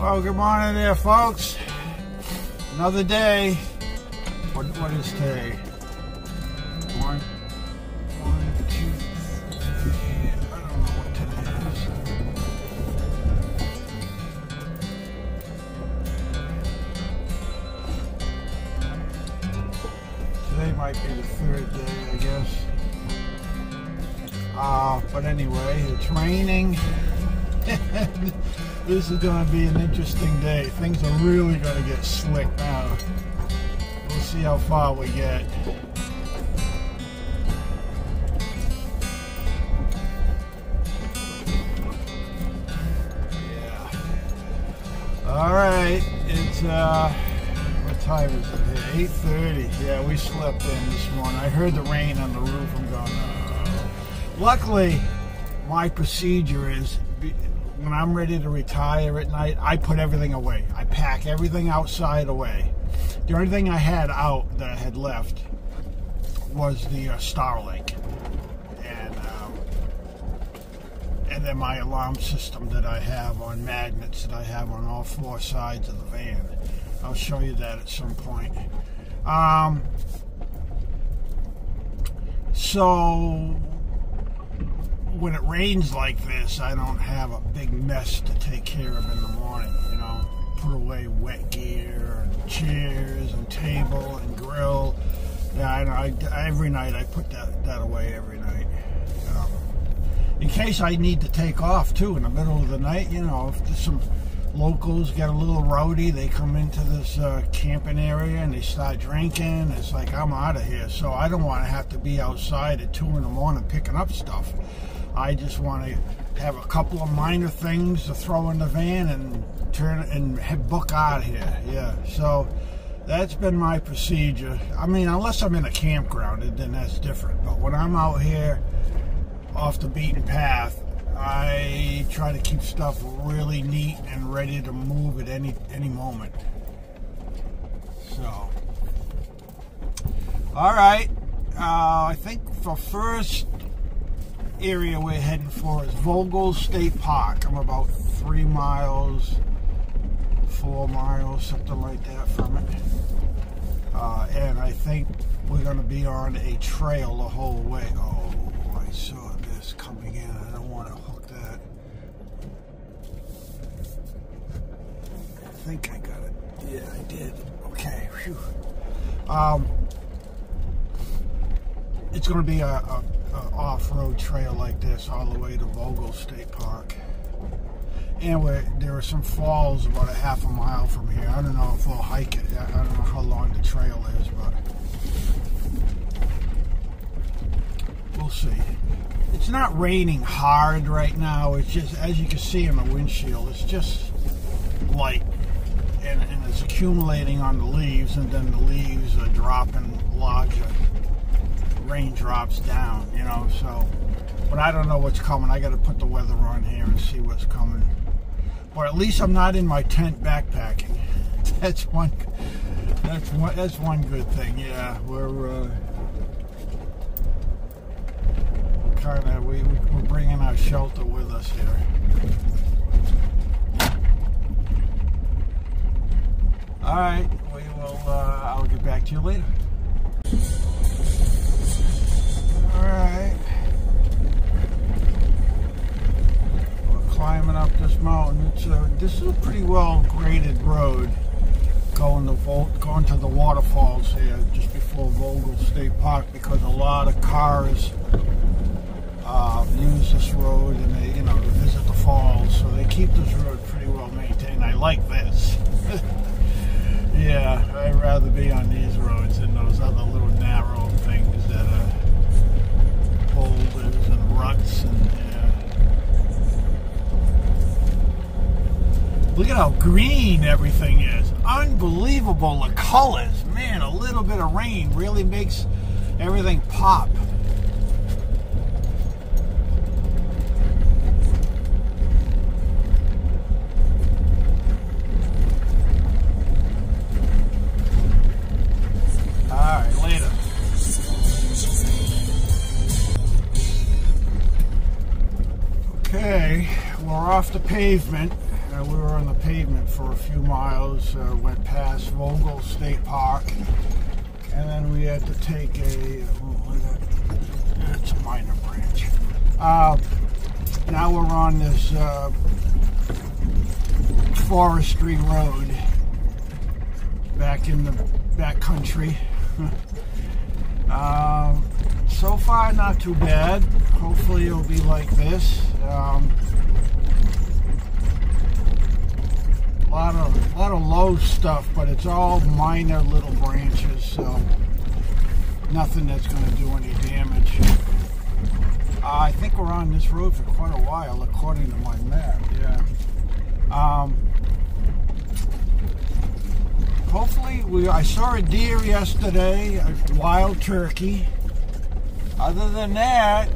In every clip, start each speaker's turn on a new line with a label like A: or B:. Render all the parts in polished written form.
A: Well, good morning there, folks. Another day. What is today? One, two, three. I don't know what today is. Today might be the third day, I guess. But anyway, it's raining. This is going to be an interesting day. Things are really going to get slick now. We'll see how far we get. Yeah. All right. It's what time is it here? 8:30. Yeah, we slept in this morning. I heard the rain on the roof. I'm going, oh. Luckily, my procedure is, when I'm ready to retire at night, I put everything away. I pack everything outside away. The only thing I had out that I had left was the Starlink, and then my alarm system that I have on magnets that I have on all four sides of the van. I'll show you that at some point. So when it rains like this, I don't have a big mess to take care of in the morning, you know. Put away wet gear and chairs and table and grill. Yeah, I every night I put that away every night. In case I need to take off too in the middle of the night, you know, if there's some locals get a little rowdy, they come into this camping area and they start drinking. It's like, I'm out of here. So I don't want to have to be outside at 2 in the morning picking up stuff. I just want to have a couple of minor things to throw in the van and book out of here. Yeah, so that's been my procedure. I mean, unless I'm in a campground, then that's different. But when I'm out here off the beaten path, I try to keep stuff really neat and ready to move at any moment. So, all right. I think for first area we're heading for is Vogel State Park. I'm about 3 miles, 4 miles, something like that from it. And I think we're going to be on a trail the whole way. Oh, I saw this coming in. I don't want to hook that. I think I got it. Yeah, I did. Okay. Whew. It's going to be a off-road trail like this all the way to Vogel State Park. And there are some falls about a half a mile from here. I don't know if we'll hike it. I don't know how long the trail is, but we'll see. It's not raining hard right now. It's just, as you can see in the windshield, it's just light. And it's accumulating on the leaves, and then the leaves are dropping larger raindrops down, you know, so, but I don't know what's coming. I got to put the weather on here and see what's coming. But at least I'm not in my tent backpacking. That's one good thing. Yeah, we're bringing our shelter with us here. All right, we will. I'll get back to you later. Alright, we're climbing up this mountain. This is a pretty well graded road going to the waterfalls here just before Vogel State Park, because a lot of cars use this road and they, you know, to visit the falls, so they keep this road pretty well maintained. I like this. Yeah, I'd rather be on these roads than those other little narrow things that are boulders and ruts and yeah. Look at how green everything is. Unbelievable, the colors. Man, a little bit of rain really makes everything pop. Alright, later. Okay, we're off the pavement. We were on the pavement for a few miles, went past Revel State Park, and then we had to take it's a minor branch. Now we're on this forestry road back in the back country. So far, not too bad. Hopefully it'll be like this. A lot of low stuff, but it's all minor little branches, so nothing that's going to do any damage. I think we're on this road for quite a while, according to my map. Yeah. Hopefully, I saw a deer yesterday, a wild turkey. Other than that,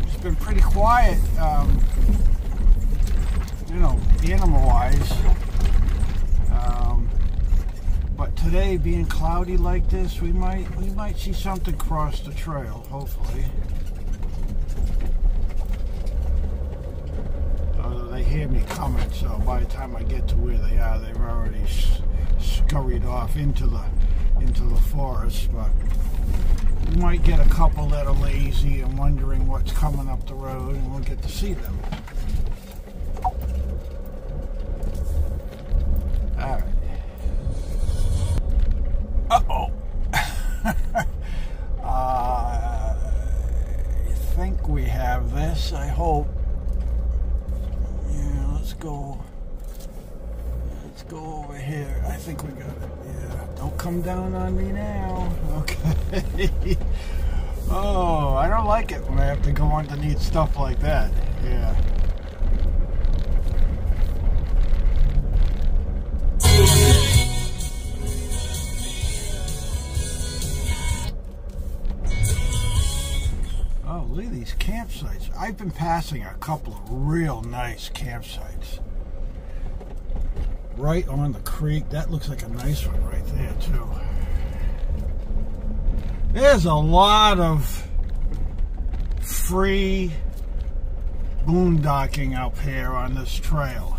A: it's been pretty quiet, animal-wise. But today, being cloudy like this, we might see something cross the trail, hopefully. They hear me coming, so by the time I get to where they are, they've already scurried off into the forest. But we might get a couple that are lazy and wondering what's coming up the road, and we'll get to see them. All right. Uh-oh. I think we have this, I hope. Yeah, let's go over here. I think we got it. Yeah, don't come down on me now. Okay. Oh, I don't like it when I have to go underneath stuff like that. Yeah. Oh, look at these campsites. I've been passing a couple of real nice campsites. Right on the creek. That looks like a nice one right there, too. There's a lot of free boondocking up here on this trail.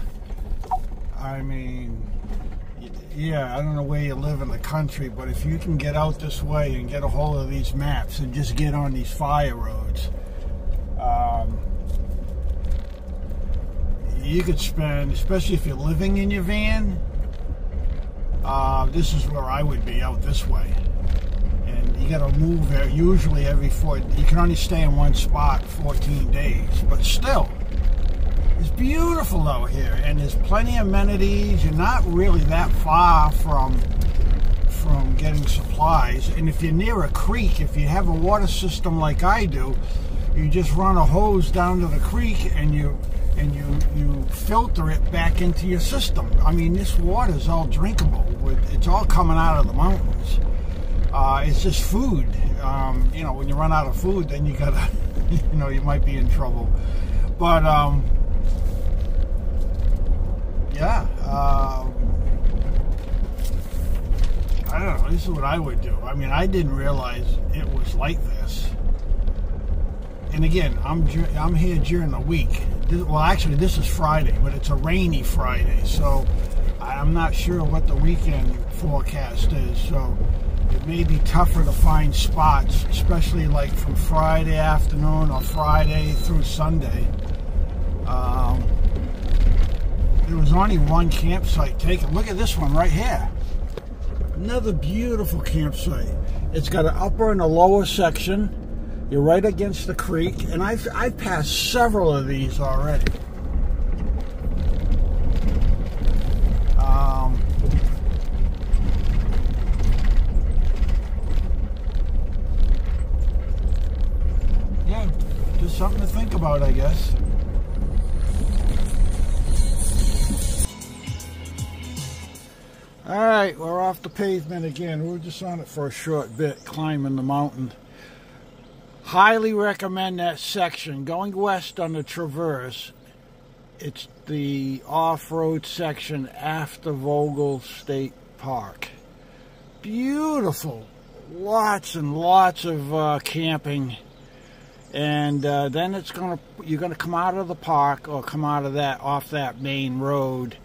A: I mean, yeah, I don't know where you live in the country, but if you can get out this way and get a hold of these maps and just get on these fire roads, you could spend, especially if you're living in your van, this is where I would be, out this way. And you got to move there usually every you can only stay in one spot 14 days, but still, it's beautiful out here, and there's plenty of amenities. You're not really that far from getting supplies, and if you're near a creek, if you have a water system like I do, you just run a hose down to the creek and you filter it back into your system. I mean, this water is all drinkable. It's all coming out of the mountains. It's just food. When you run out of food, then you gotta, you might be in trouble. But yeah, I don't know. This is what I would do. I mean, I didn't realize it was like this. And again, I'm here during the week. Well, actually, this is Friday, but it's a rainy Friday, so I'm not sure what the weekend forecast is. So it may be tougher to find spots, especially like from Friday afternoon or Friday through Sunday. There was only one campsite taken. Look at this one right here. Another beautiful campsite. It's got an upper and a lower section. You're right against the creek, and I've passed several of these already. Yeah, just something to think about, I guess. All right, we're off the pavement again. We were just on it for a short bit, climbing the mountain. Highly recommend that section. Going west on the Traverse, it's the off-road section after Revel State Park. Beautiful. Lots and lots of camping. And then you're gonna come out of the park, or come out of off that main road,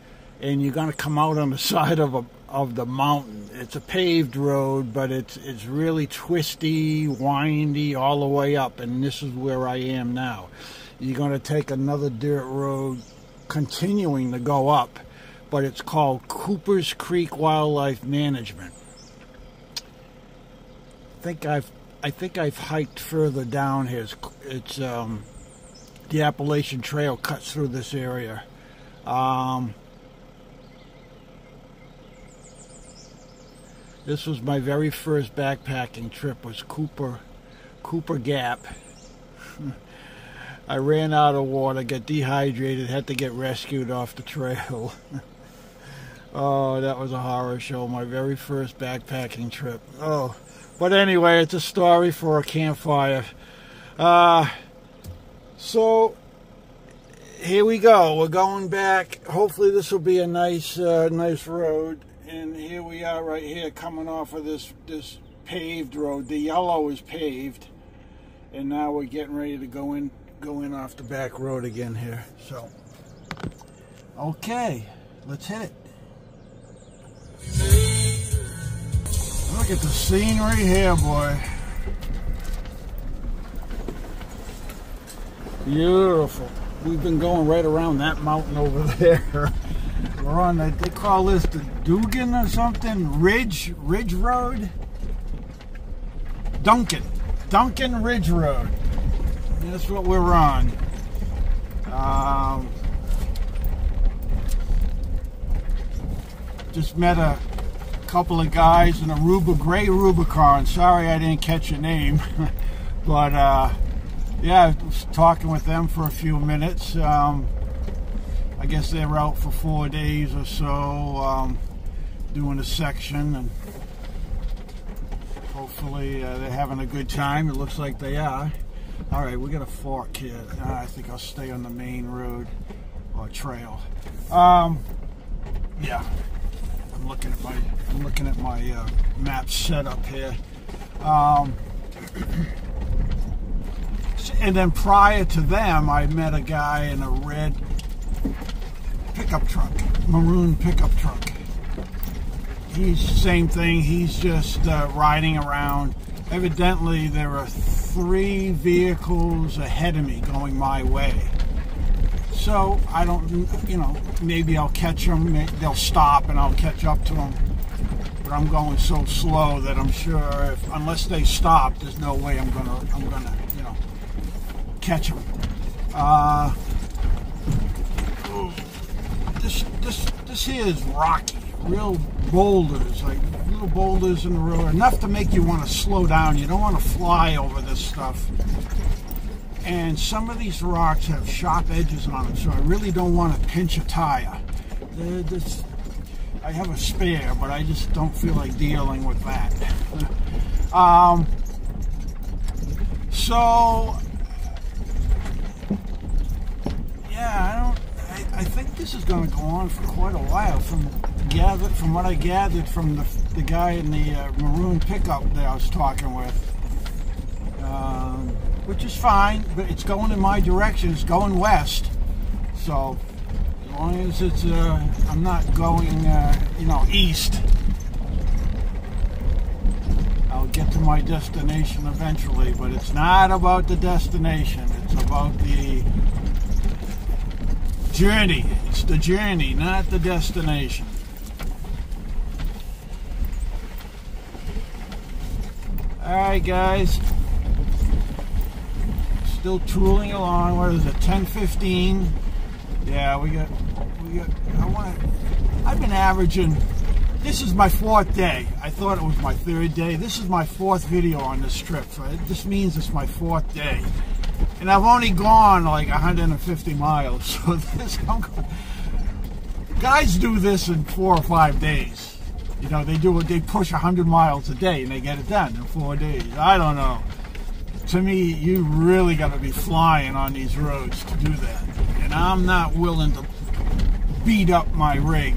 A: and you're gonna come out on the side of the mountain. It's a paved road, but it's really twisty, windy all the way up, and this is where I am now. You're gonna take another dirt road continuing to go up, but it's called Cooper's Creek Wildlife Management. I think I've hiked further down here. It's the Appalachian Trail cuts through this area. This was my very first backpacking trip. Was Cooper Gap. I ran out of water, got dehydrated, had to get rescued off the trail. Oh, that was a horror show. My very first backpacking trip. Oh. But anyway, it's a story for a campfire. So here we go. We're going back. Hopefully this will be a nice road. And here we are right here coming off of this paved road. The yellow is paved. And now we're getting ready to go in off the back road again here. So, okay, let's hit it. Look at the scenery here, boy. Beautiful. We've been going right around that mountain over there. We're on they call this the Dugan or something, Ridge Road? Duncan Ridge Road. That's what we're on. Just met a couple of guys in a gray Rubicon. Sorry I didn't catch your name. But yeah, I was talking with them for a few minutes. I guess they were out for 4 days or so, doing a section, and hopefully they're having a good time. It looks like they are. Alright, we got a fork here. I think I'll stay on the main road or trail. Yeah. I'm looking at my map setup here. And then prior to them, I met a guy in a red pickup truck, maroon pickup truck. He's same thing. He's just riding around. Evidently, there are 3 vehicles ahead of me going my way. So I don't, maybe I'll catch them. They'll stop and I'll catch up to them. But I'm going so slow that I'm sure unless they stop, there's no way I'm gonna, catch them. This here is rocky, real boulders, like little boulders in the road, enough to make you want to slow down. You don't want to fly over this stuff. And some of these rocks have sharp edges on them, so I really don't want to pinch a tire. I have a spare, but I just don't feel like dealing with that. So, yeah, I think this is going to go on for quite a while. From what I gathered from the guy in the maroon pickup that I was talking with, which is fine, but it's going in my direction. It's going west, so as long as it's I'm not going east, I'll get to my destination eventually. But it's not about the destination, it's about the journey. It's the journey, not the destination. Alright guys, still tooling along. What is it, 10:15? Yeah, I've been averaging, this is my 4th day. I thought it was my 3rd day. This is my 4th video on this trip. So this means it's my 4th day. And I've only gone like 150 miles. So guys do this in 4 or 5 days. They push 100 miles a day and they get it done in 4 days. I don't know. To me, you really got to be flying on these roads to do that. And I'm not willing to beat up my rig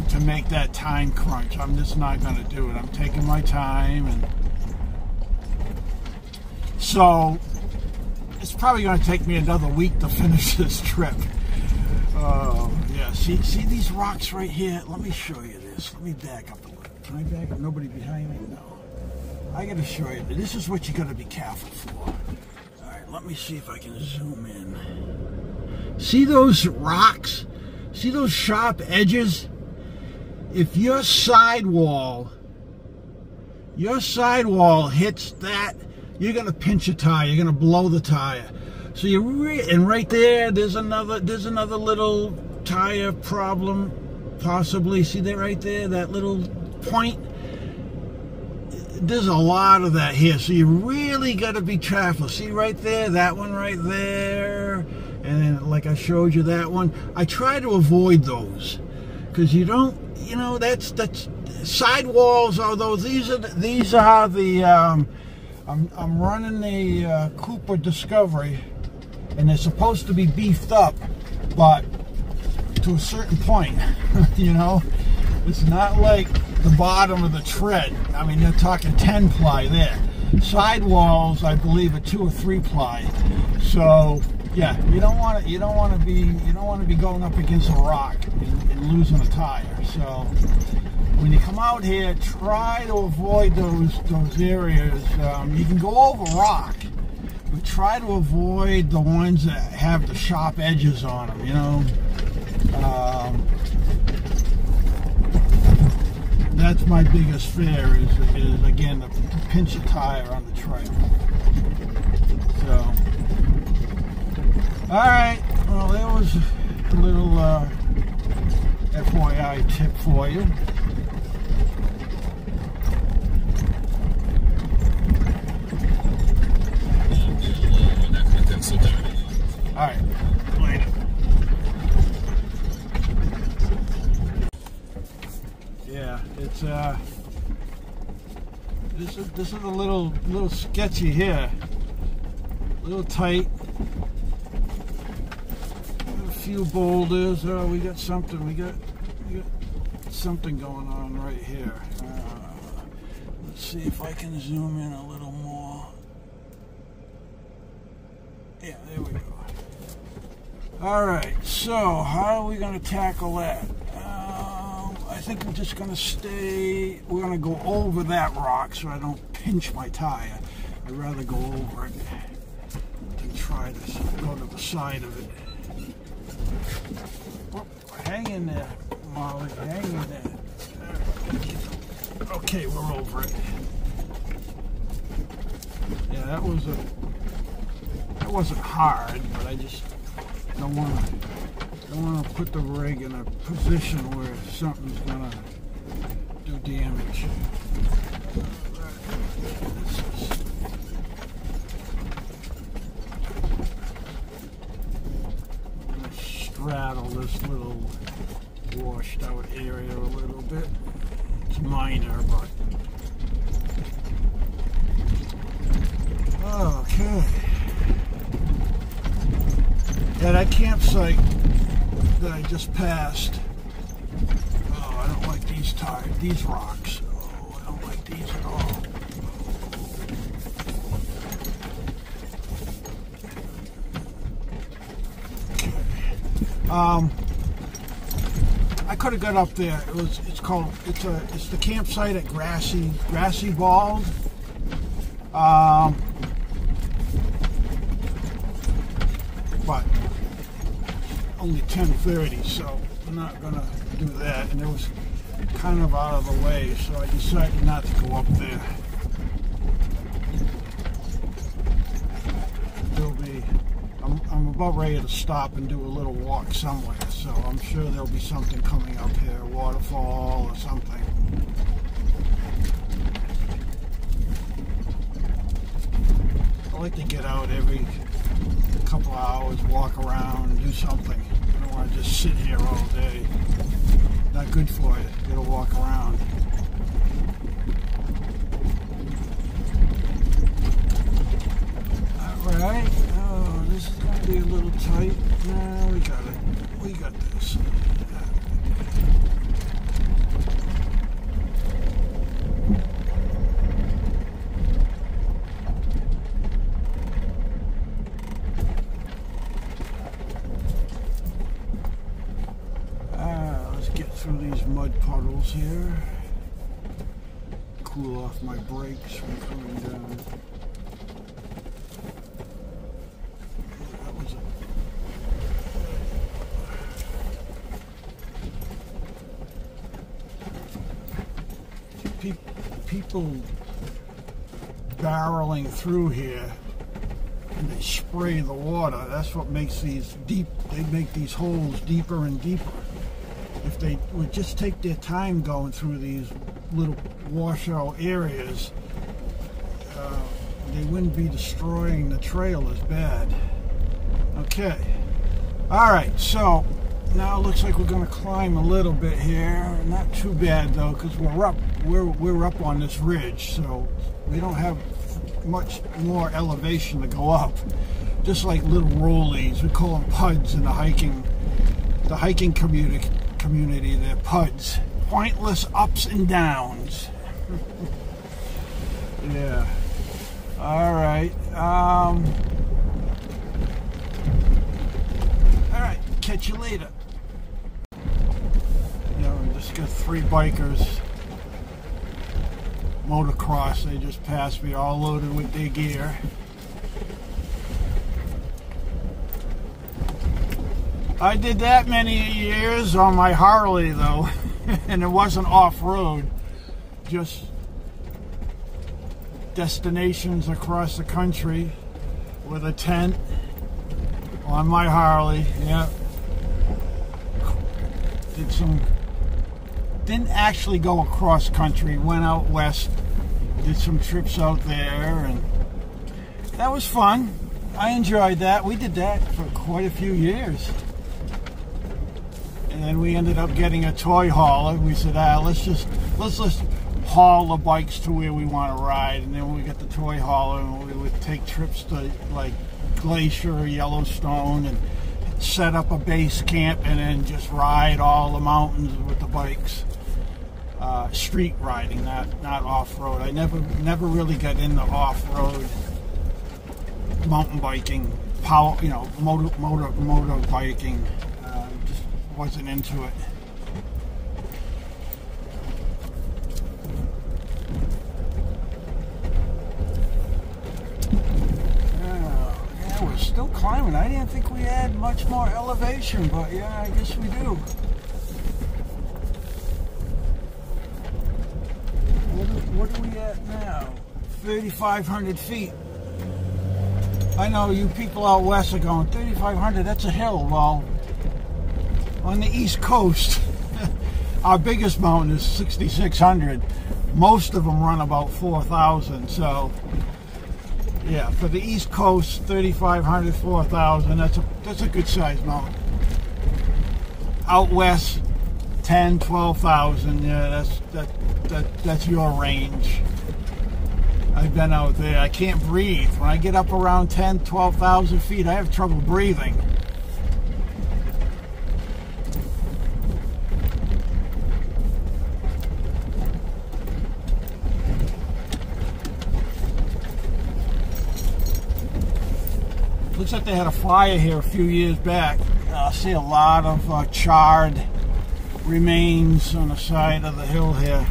A: to make that time crunch. I'm just not going to do it. I'm taking my time, and So it's probably going to take me another week to finish this trip. Yeah, see these rocks right here? Let me show you this. Let me back up a little. Can I back up? Nobody behind me? No. I got to show you. This is what you got to be careful for. All right, let me see if I can zoom in. See those rocks? See those sharp edges? If your sidewall hits that, you're gonna pinch a tire. You're gonna blow the tire. So and right there, there's another little tire problem, possibly. See that right there, that little point? There's a lot of that here, so you really got to be careful. See right there, that one right there, and then like I showed you that one. I try to avoid those because you don't, you know, that's sidewalls. Although these are the I'm running the Cooper Discovery, and they're supposed to be beefed up, but to a certain point, you know, it's not like the bottom of the tread. I mean, they're talking 10 ply there. Sidewalls, I believe, are 2 or 3 ply. So yeah, you don't want to be going up against a rock and losing a tire. So when you come out here, try to avoid those areas. You can go over rock, but try to avoid the ones that have the sharp edges on them. You know. That's my biggest fear is again the pinch a tire on the trail. So, all right. Well, there was a little FYI tip for you. All right. Later. Yeah, it's this is a little sketchy here, a little tight. Got a few boulders. Oh, we got something. We got something going on right here. Let's see if I can zoom in a little more. Yeah, there we go. All right. So how are we going to tackle that? I think I'm just going to we're going to go over that rock so I don't pinch my tire. I'd rather go over it than try to go to the side of it. Oh, hang in there, Molly, hang in there. Okay, we're over it. Yeah, that wasn't hard, but I just don't want to put the rig in a position where something's gonna do damage. I'm gonna straddle this little washed out area a little bit. It's minor, but okay. Yeah, that campsite that I just passed. Oh, I don't like these rocks. Oh, I don't like these at all. Okay. I could have got up there. It's the campsite at Grassy Bald. But only 10:30, so I'm not gonna do that. And it was kind of out of the way, so I decided not to go up there. I'm about ready to stop and do a little walk somewhere, so I'm sure there'll be something coming up here, a waterfall or something. I like to get out every couple of hours, walk around, do something. I don't want to just sit here all day. Not good for you. You gotta walk around. Alright. Oh, this is gonna be a little tight. No, we got it. We got this. through these mud puddles here. Cool off my brakes from coming down. That was people barreling through here, and they spray the water. That's what makes these deep. They make these holes deeper and deeper. If they would just take their time going through these little washout areas, they wouldn't be destroying the trail as bad. Okay. All right. So now it looks like we're going to climb a little bit here. Not too bad though, because we're up. We're up on this ridge, so we don't have much more elevation to go up. Just like little rollies, we call them puds in the hiking community. They're puds, pointless ups and downs. Yeah. All right. All right. Catch you later. You know, just got 3 bikers. Motocross, they just passed me all loaded with their gear. I did that many years on my Harley though, and it wasn't off-road, just destinations across the country with a tent on my Harley. Yeah, didn't actually go across country, went out west, did some trips out there, and that was fun. I enjoyed that. We did that for quite a few years. And then we ended up getting a toy hauler. We said, let's just haul the bikes to where we want to ride. And then we got the toy hauler, and we would take trips to like Glacier, Yellowstone, and set up a base camp, and then just ride all the mountains with the bikes. Street riding, not off-road. I never really got into off-road mountain biking, power, motor biking. Just wasn't into it. Yeah, we're still climbing. I didn't think we had much more elevation, but yeah, I guess we do. What are we at now? 3,500 feet. I know you people out west are going, 3,500, that's a hill. Well, on the East Coast, our biggest mountain is 6,600. Most of them run about 4,000. So, yeah, for the East Coast, 3,500, 4,000, that's a good sized mountain. Out west, 10, 12,000. Yeah, that's your range. I've been out there. I can't breathe. When I get up around 10, 12,000 feet, I have trouble breathing. Looks like they had a fire here a few years back. I see a lot of charred remains on the side of the hill here.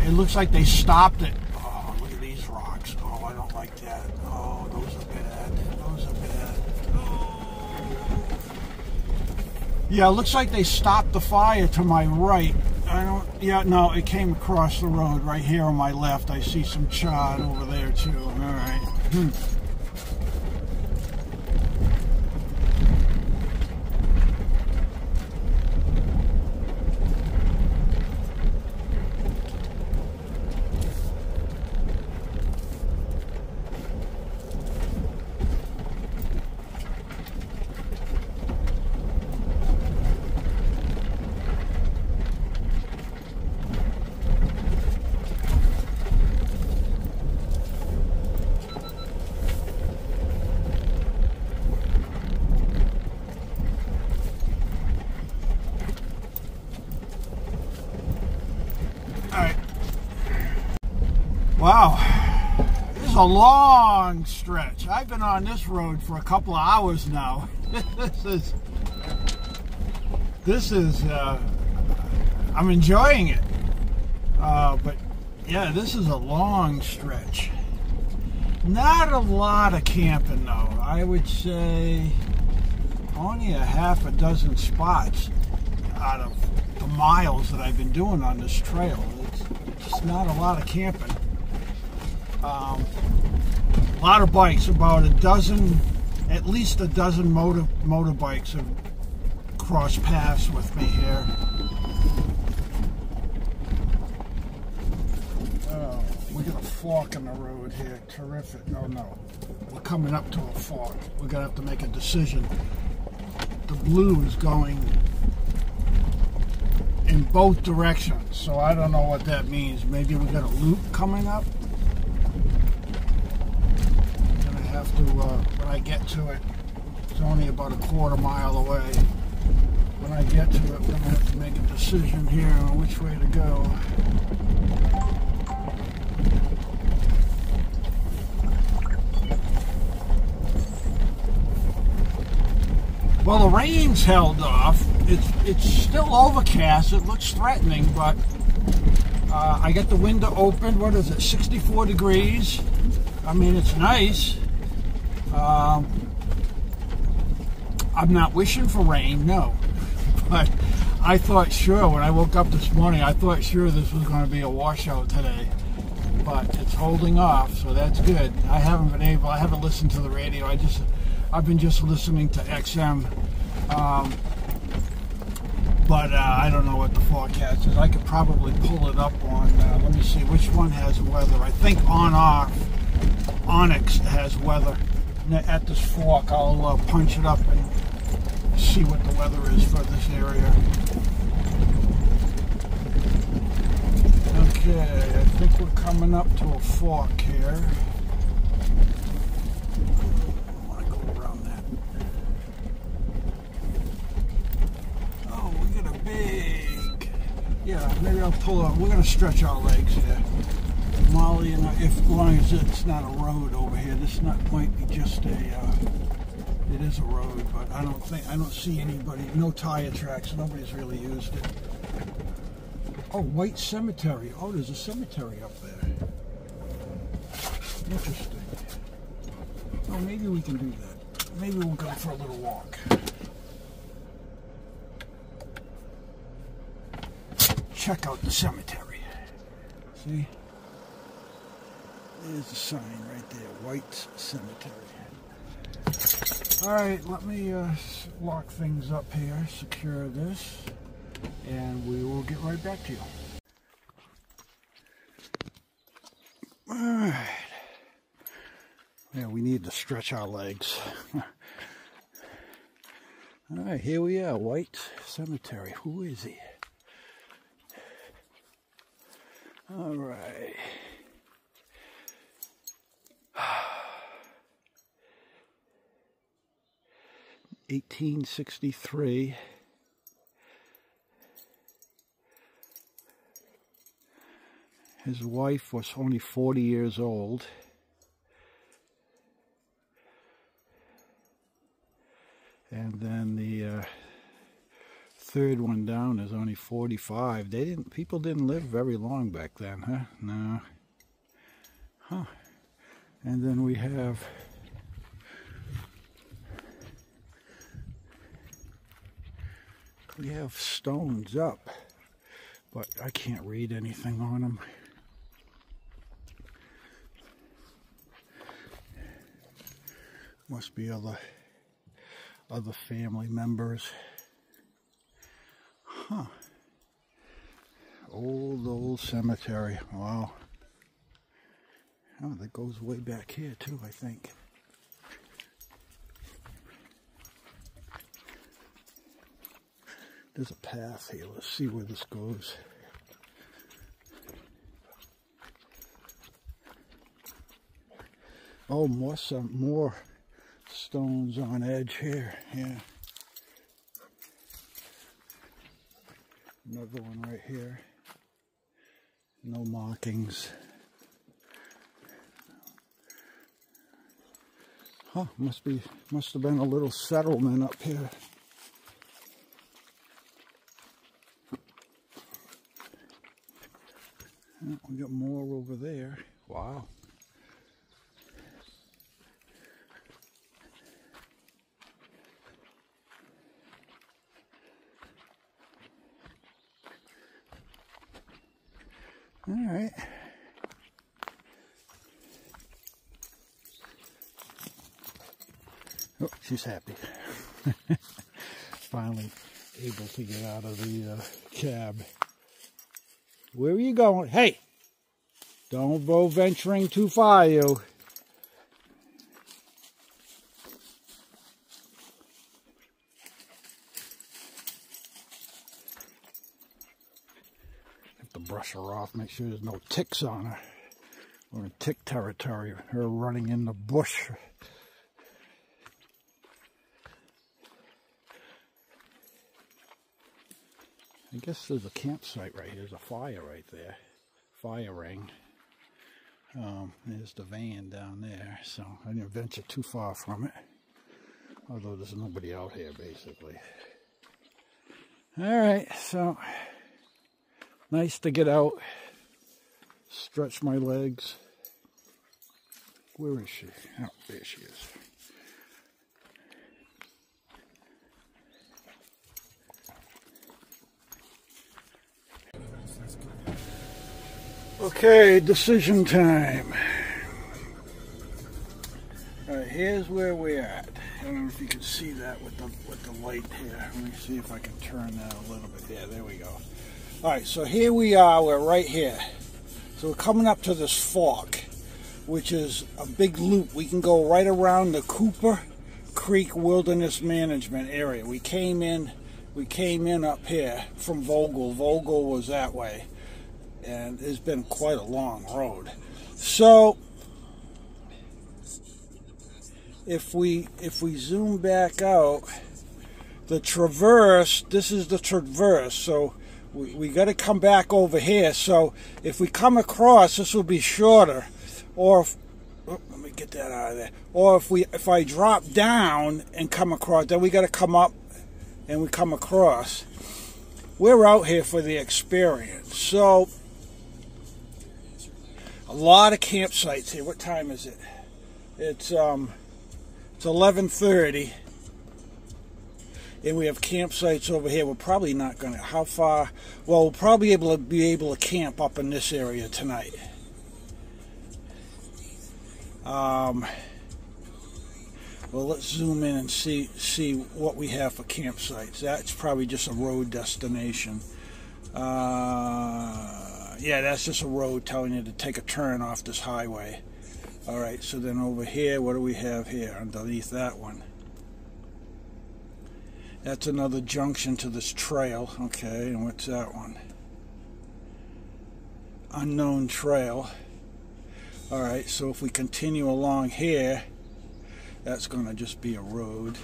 A: It looks like they stopped it. Oh, look at these rocks. Oh, I don't like that. Oh, those are bad. Those are bad. Oh. Yeah, it looks like they stopped the fire to my right. Yeah, no, it came across the road right here on my left. I see some charred over there too. All right. Wow, this is a long stretch. I've been on this road for a couple of hours now. This is I'm enjoying it. But yeah, this is a long stretch. Not a lot of camping though. I would say only a half a dozen spots out of the miles that I've been doing on this trail. It's just not a lot of camping. A lot of bikes, about a dozen, at least a dozen motorbikes have crossed paths with me here. Oh, we got a fork in the road here. Terrific. Oh no, we're coming up to a fork. We're gonna have to make a decision. The blue is going in both directions, so I don't know what that means. Maybe we got a loop coming up. I'm gonna have to, when I get to it, it's only about a quarter mile away. When I get to it, we're gonna have to make a decision here on which way to go. Well, the rain's held off. It's still overcast. It looks threatening, but I got the window open. What is it, 64 degrees? I mean, it's nice. I'm not wishing for rain, no. But I thought sure, when I woke up this morning, I thought sure this was going to be a washout today. But it's holding off, so that's good. I haven't listened to the radio. I've been just listening to XM, but I don't know what the forecast is. I could probably pull it up on, let me see, which one has weather? I think Onyx has weather. At this fork, I'll punch it up and see what the weather is for this area. Okay, I think we're coming up to a fork here. Yeah, maybe I'll pull up. We're going to stretch our legs here. Molly and I, as long as it's not a road over here. This might be just it is a road, but I don't see anybody, no tire tracks. Nobody's really used it. Oh, White Cemetery. Oh, there's a cemetery up there. Interesting. Oh, maybe we can do that. Maybe we'll go for a little walk. Check out the cemetery. See? There's the sign right there, White Cemetery. Alright, let me lock things up here, secure this, and we will get right back to you. Alright. Yeah, we need to stretch our legs. Alright, here we are, White Cemetery. Who is he? All right. (1863). His wife was only 40 years old. And then the third one down is only 45. People didn't live very long back then, huh? No. Huh. And then we have stones up, but I can't read anything on them. Must be other family members. Huh. Old cemetery. Wow. Oh, that goes way back here too, I think. There's a path here. Let's see where this goes. Oh, more stones on edge here. Yeah. Another one right here. No markings. Huh, must have been a little settlement up here. Oh, we got more over there. Wow. All right. Oh, she's happy. Finally able to get out of the cab. Where are you going? Hey! Don't go venturing too far, you. Have to brush her off, make sure there's no ticks on her. We're in tick territory, her running in the bush. I guess there's a campsite right here. There's a fire right there. Fire ring. There's the van down there. So I didn't venture too far from it. Although there's nobody out here, basically. Alright, so nice to get out. Stretch my legs. Where is she? Oh, there she is. Okay, decision time. Alright, here's where we're at. I don't know if you can see that with the light here. Let me see if I can turn that a little bit. Yeah, there we go. Alright, so here we are, we're right here. So we're coming up to this fork, which is a big loop. We can go right around the Cooper Creek Wilderness Management area. We came in up here from Vogel. Vogel was that way. And it's been quite a long road. So if we zoom back out, the traverse, this is the traverse, so we got to come back over here. So if we come across, this will be shorter, or if, oh, let me get that out of there. Or if I drop down and come across, then we got to come up and we come across. We're out here for the experience. So a lot of campsites here. What time is it? It's 11:30, and we have campsites over here. We're probably not gonna. How far? Well, we'll probably be able to camp up in this area tonight. Well, let's zoom in and see what we have for campsites. That's probably just a road destination. Yeah, that's just a road telling you to take a turn off this highway. Alright, so then over here, what do we have here underneath that one? That's another junction to this trail. Okay, and what's that one? Unknown trail. Alright, so if we continue along here, that's going to just be a road.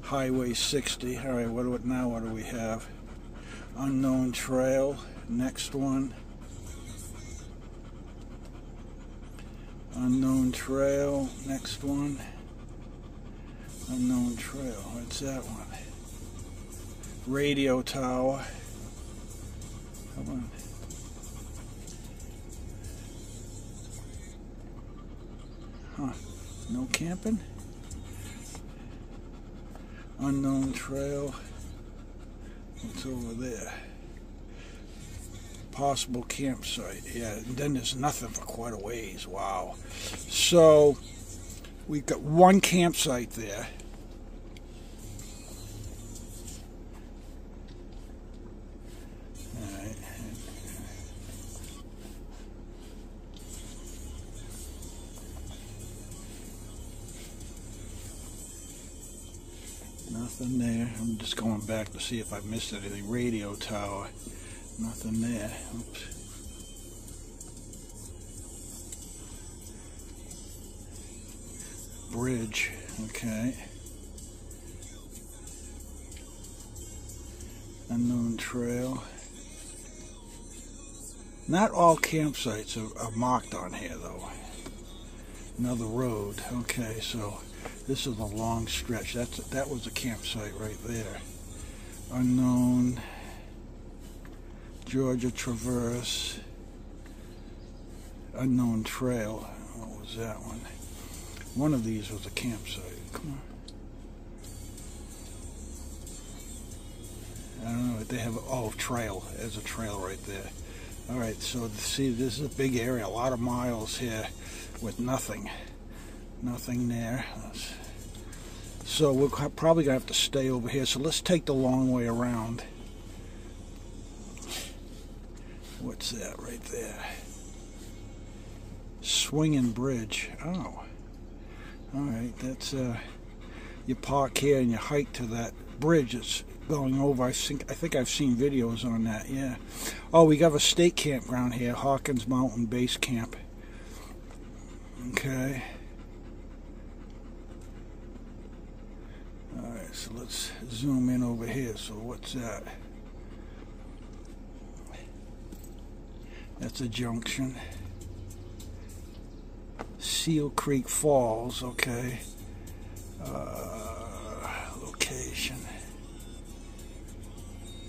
A: Highway 60. Alright, what do we have? Unknown trail. Next one. Unknown trail. Next one. Unknown trail. What's that one? Radio tower. Come on. Huh. No camping? Unknown trail. What's over there? Possible campsite. Yeah, and then there's nothing for quite a ways. Wow. So we've got one campsite there. All right. Nothing there. I'm just going back to see if I missed anything. Radio tower. Nothing there. Oops. Bridge. Okay. Unknown trail. Not all campsites are marked on here, though. Another road. Okay, so this is a long stretch. That was a campsite right there. Unknown Georgia Traverse. Unknown Trail. What was that one? One of these was a campsite. Come on. I don't know what they have. Oh, trail. There's a trail right there. Alright, so see, this is a big area. A lot of miles here with nothing. Nothing there. So we're probably going to have to stay over here. So let's take the long way around. What's that right there? Swinging Bridge. Oh. Alright, that's you park here and you hike to that bridge that's going over. I think I've seen videos on that, yeah. Oh, we got a state campground here, Hawkins Mountain Base Camp. Okay. Alright, so let's zoom in over here. So what's that? That's a junction. Seal Creek Falls, okay. Location.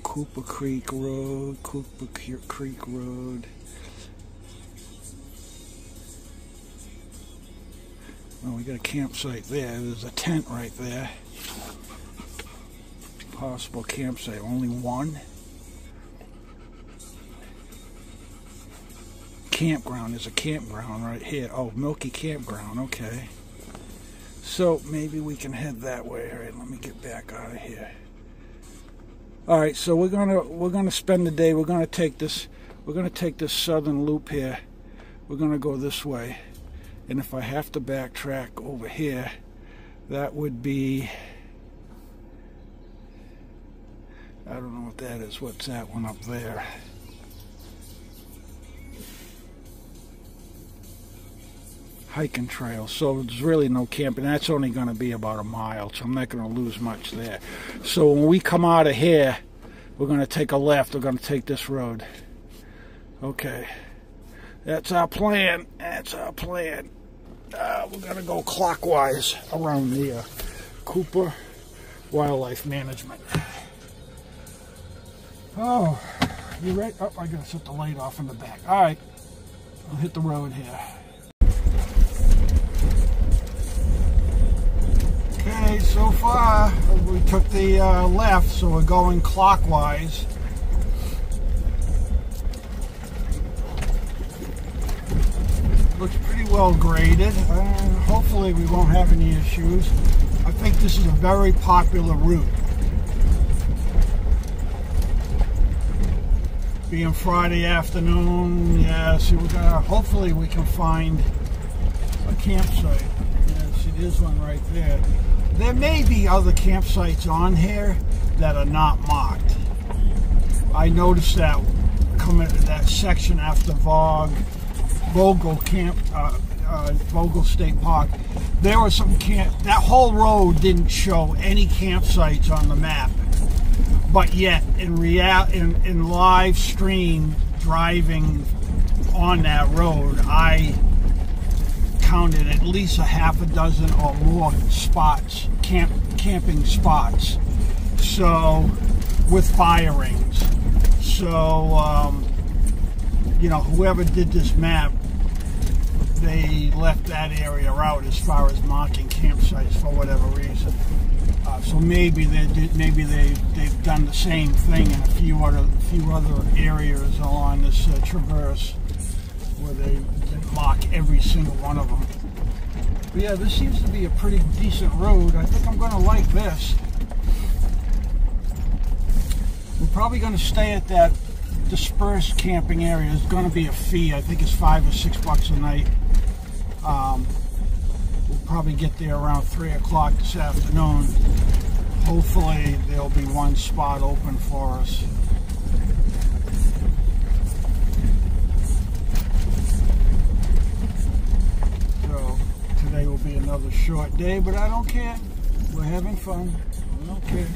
A: Cooper Creek Road, Cooper Creek Road. Well, we got a campsite there. There's a tent right there. Possible campsite. Only one. Campground. There's a campground right here. Oh, Milky Campground. Okay. So maybe we can head that way. All right, let me get back out of here. All right, so we're gonna spend the day. We're gonna take this southern loop here. We're gonna go this way, and if I have to backtrack over here, that would be, I don't know what that is. What's that one up there? Hiking trail. So there's really no camping. That's only going to be about a mile, so I'm not going to lose much there. So when we come out of here, we're going to take a left. We're going to take this road. Okay. That's our plan. That's our plan. We're going to go clockwise around the Cooper Wildlife Management. Oh, you ready? Oh, I got to set the light off in the back. All right. I'll hit the road here. Okay, so far we took the left, so we're going clockwise. Looks pretty well graded. Hopefully we won't have any issues. I think this is a very popular route. Being Friday afternoon, yeah, see, hopefully we can find a campsite. Yeah, see, there's one right there. There may be other campsites on here that are not marked. I noticed that coming to that section after Vogel State Park, there was some that whole road didn't show any campsites on the map. But yet, in live stream driving on that road, I counted at least a half a dozen or more spots, camping spots. So, with fire rings. So, you know, whoever did this map, they left that area out as far as marking campsites for whatever reason. So maybe they've done the same thing in a few other areas along this traverse where they didn't mark every single one of them. But yeah, this seems to be a pretty decent road. I think I'm going to like this. We're probably going to stay at that dispersed camping area. There's going to be a fee. I think it's $5 or $6 a night. We'll probably get there around 3 o'clock this afternoon. Hopefully there'll be one spot open for us. So today will be another short day, but I don't care. We're having fun. I don't care.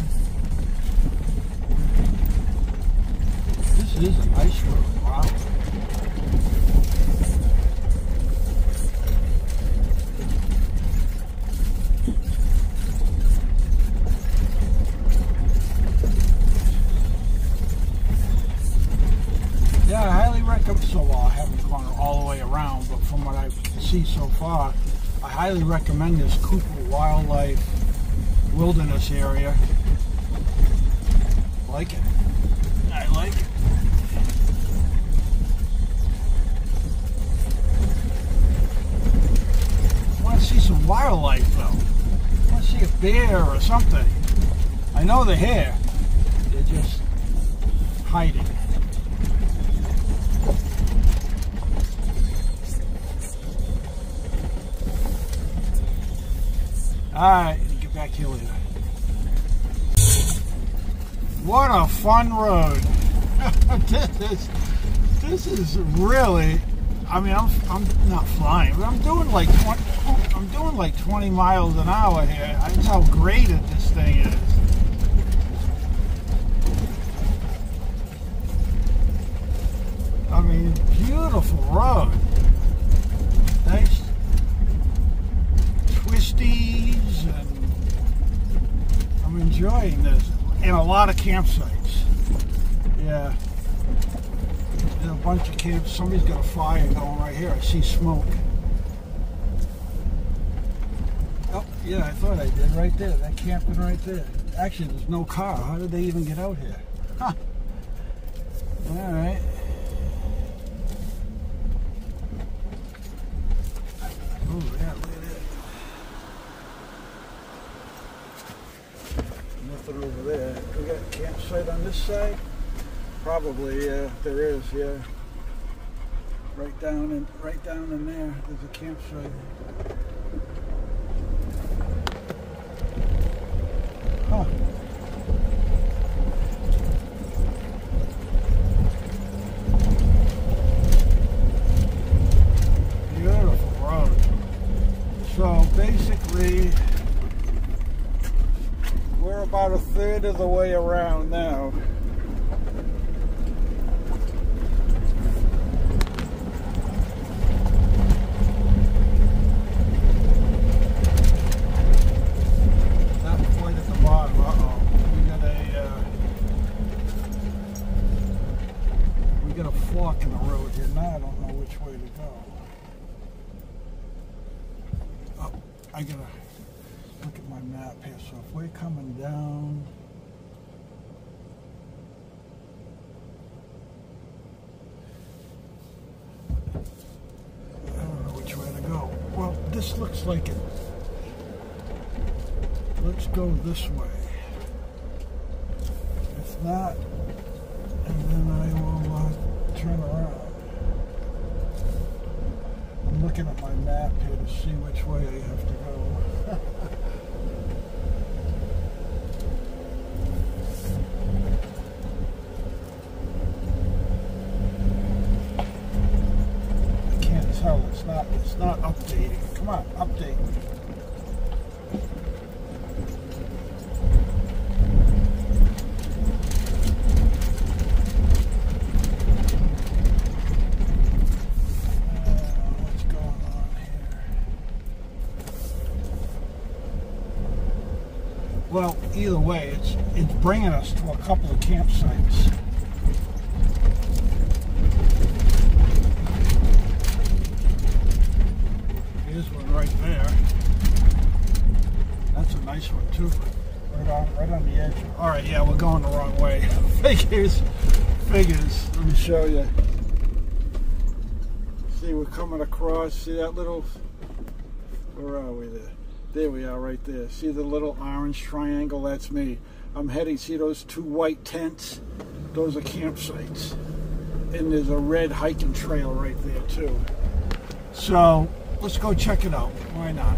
A: This is a nice road. Wow. see so far. I highly recommend this Cooper Wildlife Wilderness area. Like it. I like it. I want to see some wildlife though. I want to see a bear or something. I know they're here. They're just hiding. Alright, get back here later. What a fun road. this is really, I mean, I'm not flying, but I'm doing like 20 miles an hour here. That's how graded this thing is. I mean, beautiful road. Nice twisties, and I'm enjoying this. And a lot of campsites. Yeah. There's a bunch of camps. Somebody's got a fire going right here. I see smoke. Oh, yeah, I thought I did right there. That camping right there. Actually, there's no car. How did they even get out here? Huh. All right. Oh, yeah, look at that. Nothing over there. We got a campsite on this side? Probably, yeah, there is, yeah. Right down in there, there's a campsite. Huh. Beautiful road. So basically, we're about a third of the way around now. Not quite at the bottom. Uh-oh. We got a fork in the road here. Now I don't know which way to go. Oh, I gotta look at my map here. So if we're coming down, I don't know which way to go. Well, this looks like it. Let's go this way. If not, and then I will turn around. I'm looking at my map here to see which way I have to go. I can't tell. It's not updating. Come on, update. Well, either way, it's bringing us to a couple of campsites. Here's one right there. That's a nice one too. Right on the edge. All right, yeah, we're going the wrong way. Figures. Let me show you. See, we're coming across. See that little? Where are we there? There we are right there. See the little orange triangle? That's me. I'm heading, see those two white tents? Those are campsites. And there's a red hiking trail right there too. So, let's go check it out. Why not?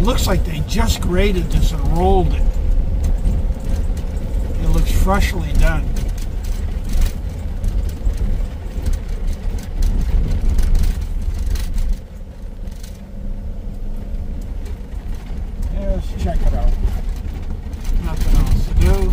A: Looks like they just graded this and rolled it. It looks freshly done. Let's check it out. Nothing else to do.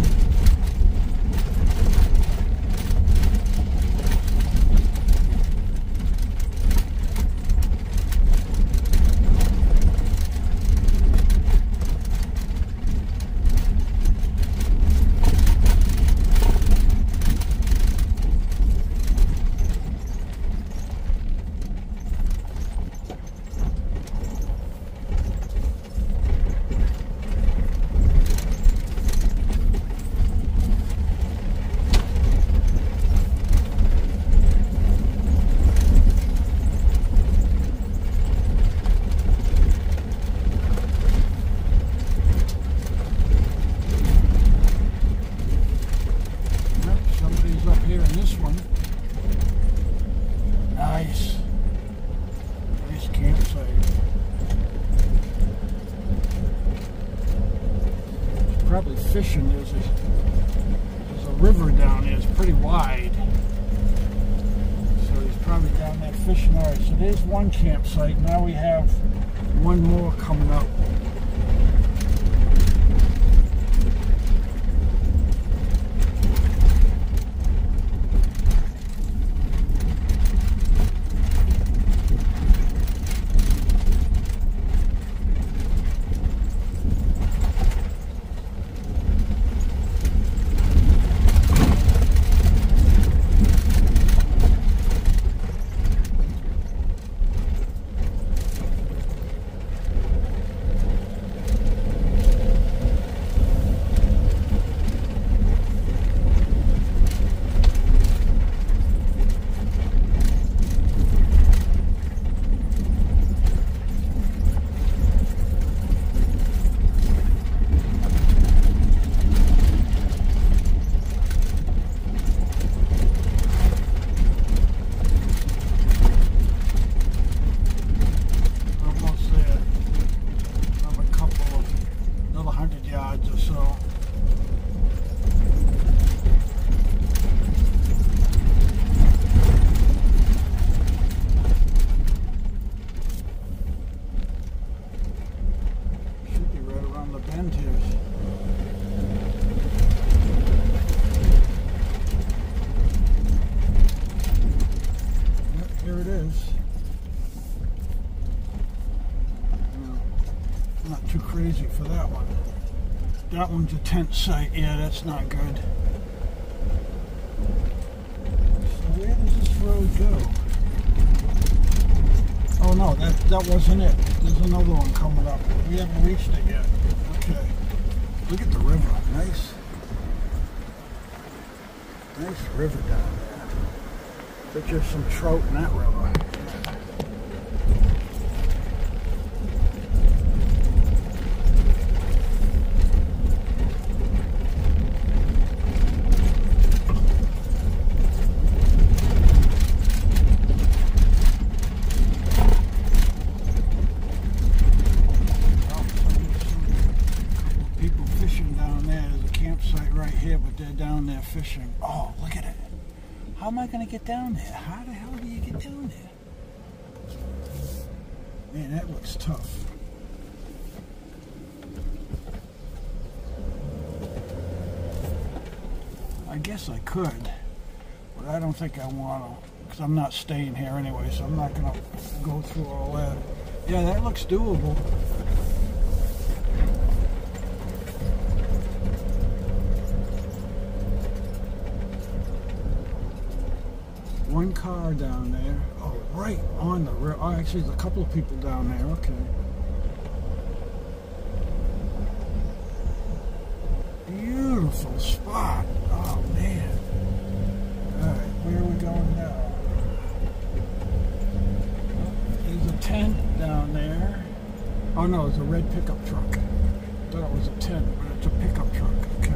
A: probably fishing. There's a river down there. It's pretty wide. So he's probably down there fishing. All right, so there's one campsite. Now we have one more coming up. Not too crazy for that one. That one's a tent site. Yeah, that's not good. So where does this road go? Oh no, that wasn't it. There's another one coming up. We haven't reached it yet. Okay. Look at the river. Nice river down there. There's just some trout in that river. But they're down there fishing. Oh, look at it. How am I going to get down there? How the hell do you get down there? Man, that looks tough. I guess I could, but I don't think I want to, because I'm not staying here anyway, so I'm not going to go through all that. Yeah, that looks doable. One car down there. Oh, right on the river. Oh, actually, there's a couple of people down there. Okay. Beautiful spot. Oh, man. All right, where are we going now? There's a tent down there. Oh, no, it's a red pickup truck. I thought it was a tent, but it's a pickup truck. Okay.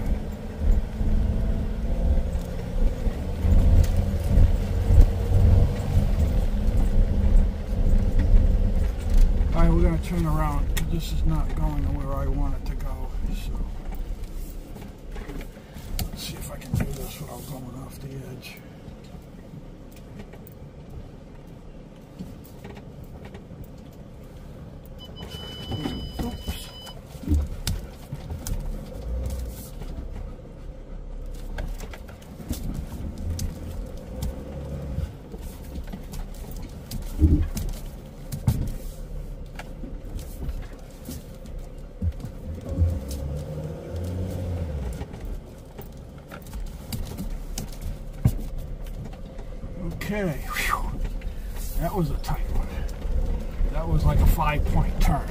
A: Alright, we're going to turn around because this is not going to where I want it to go. So, let's see if I can do this without going off the edge. Oops. Okay, whew. That was a tight one. That was like a 5-point turn.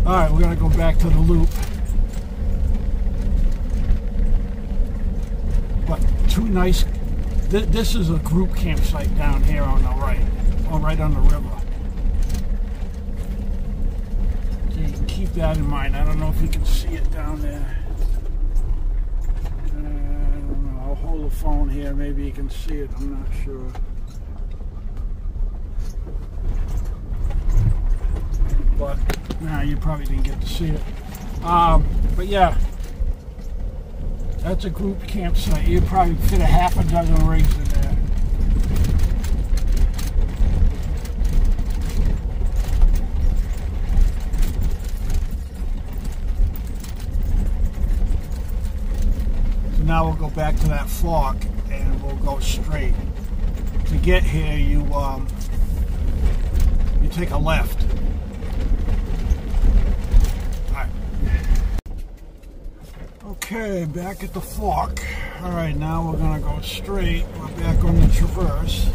A: Alright, we're going to go back to the loop. But two nice, this is a group campsite down here on the right, or right on the river. So you can keep that in mind. I don't know if you can see it down there. Hold the phone here, maybe you can see it, I'm not sure. But, nah, you probably didn't get to see it. But yeah, that's a group campsite. You'd probably fit a half a dozen rigs in there. So now we'll go back to that fork and we'll go straight. To get here, you take a left. Okay, back at the fork. Alright, now we're going to go straight. We're back on the traverse.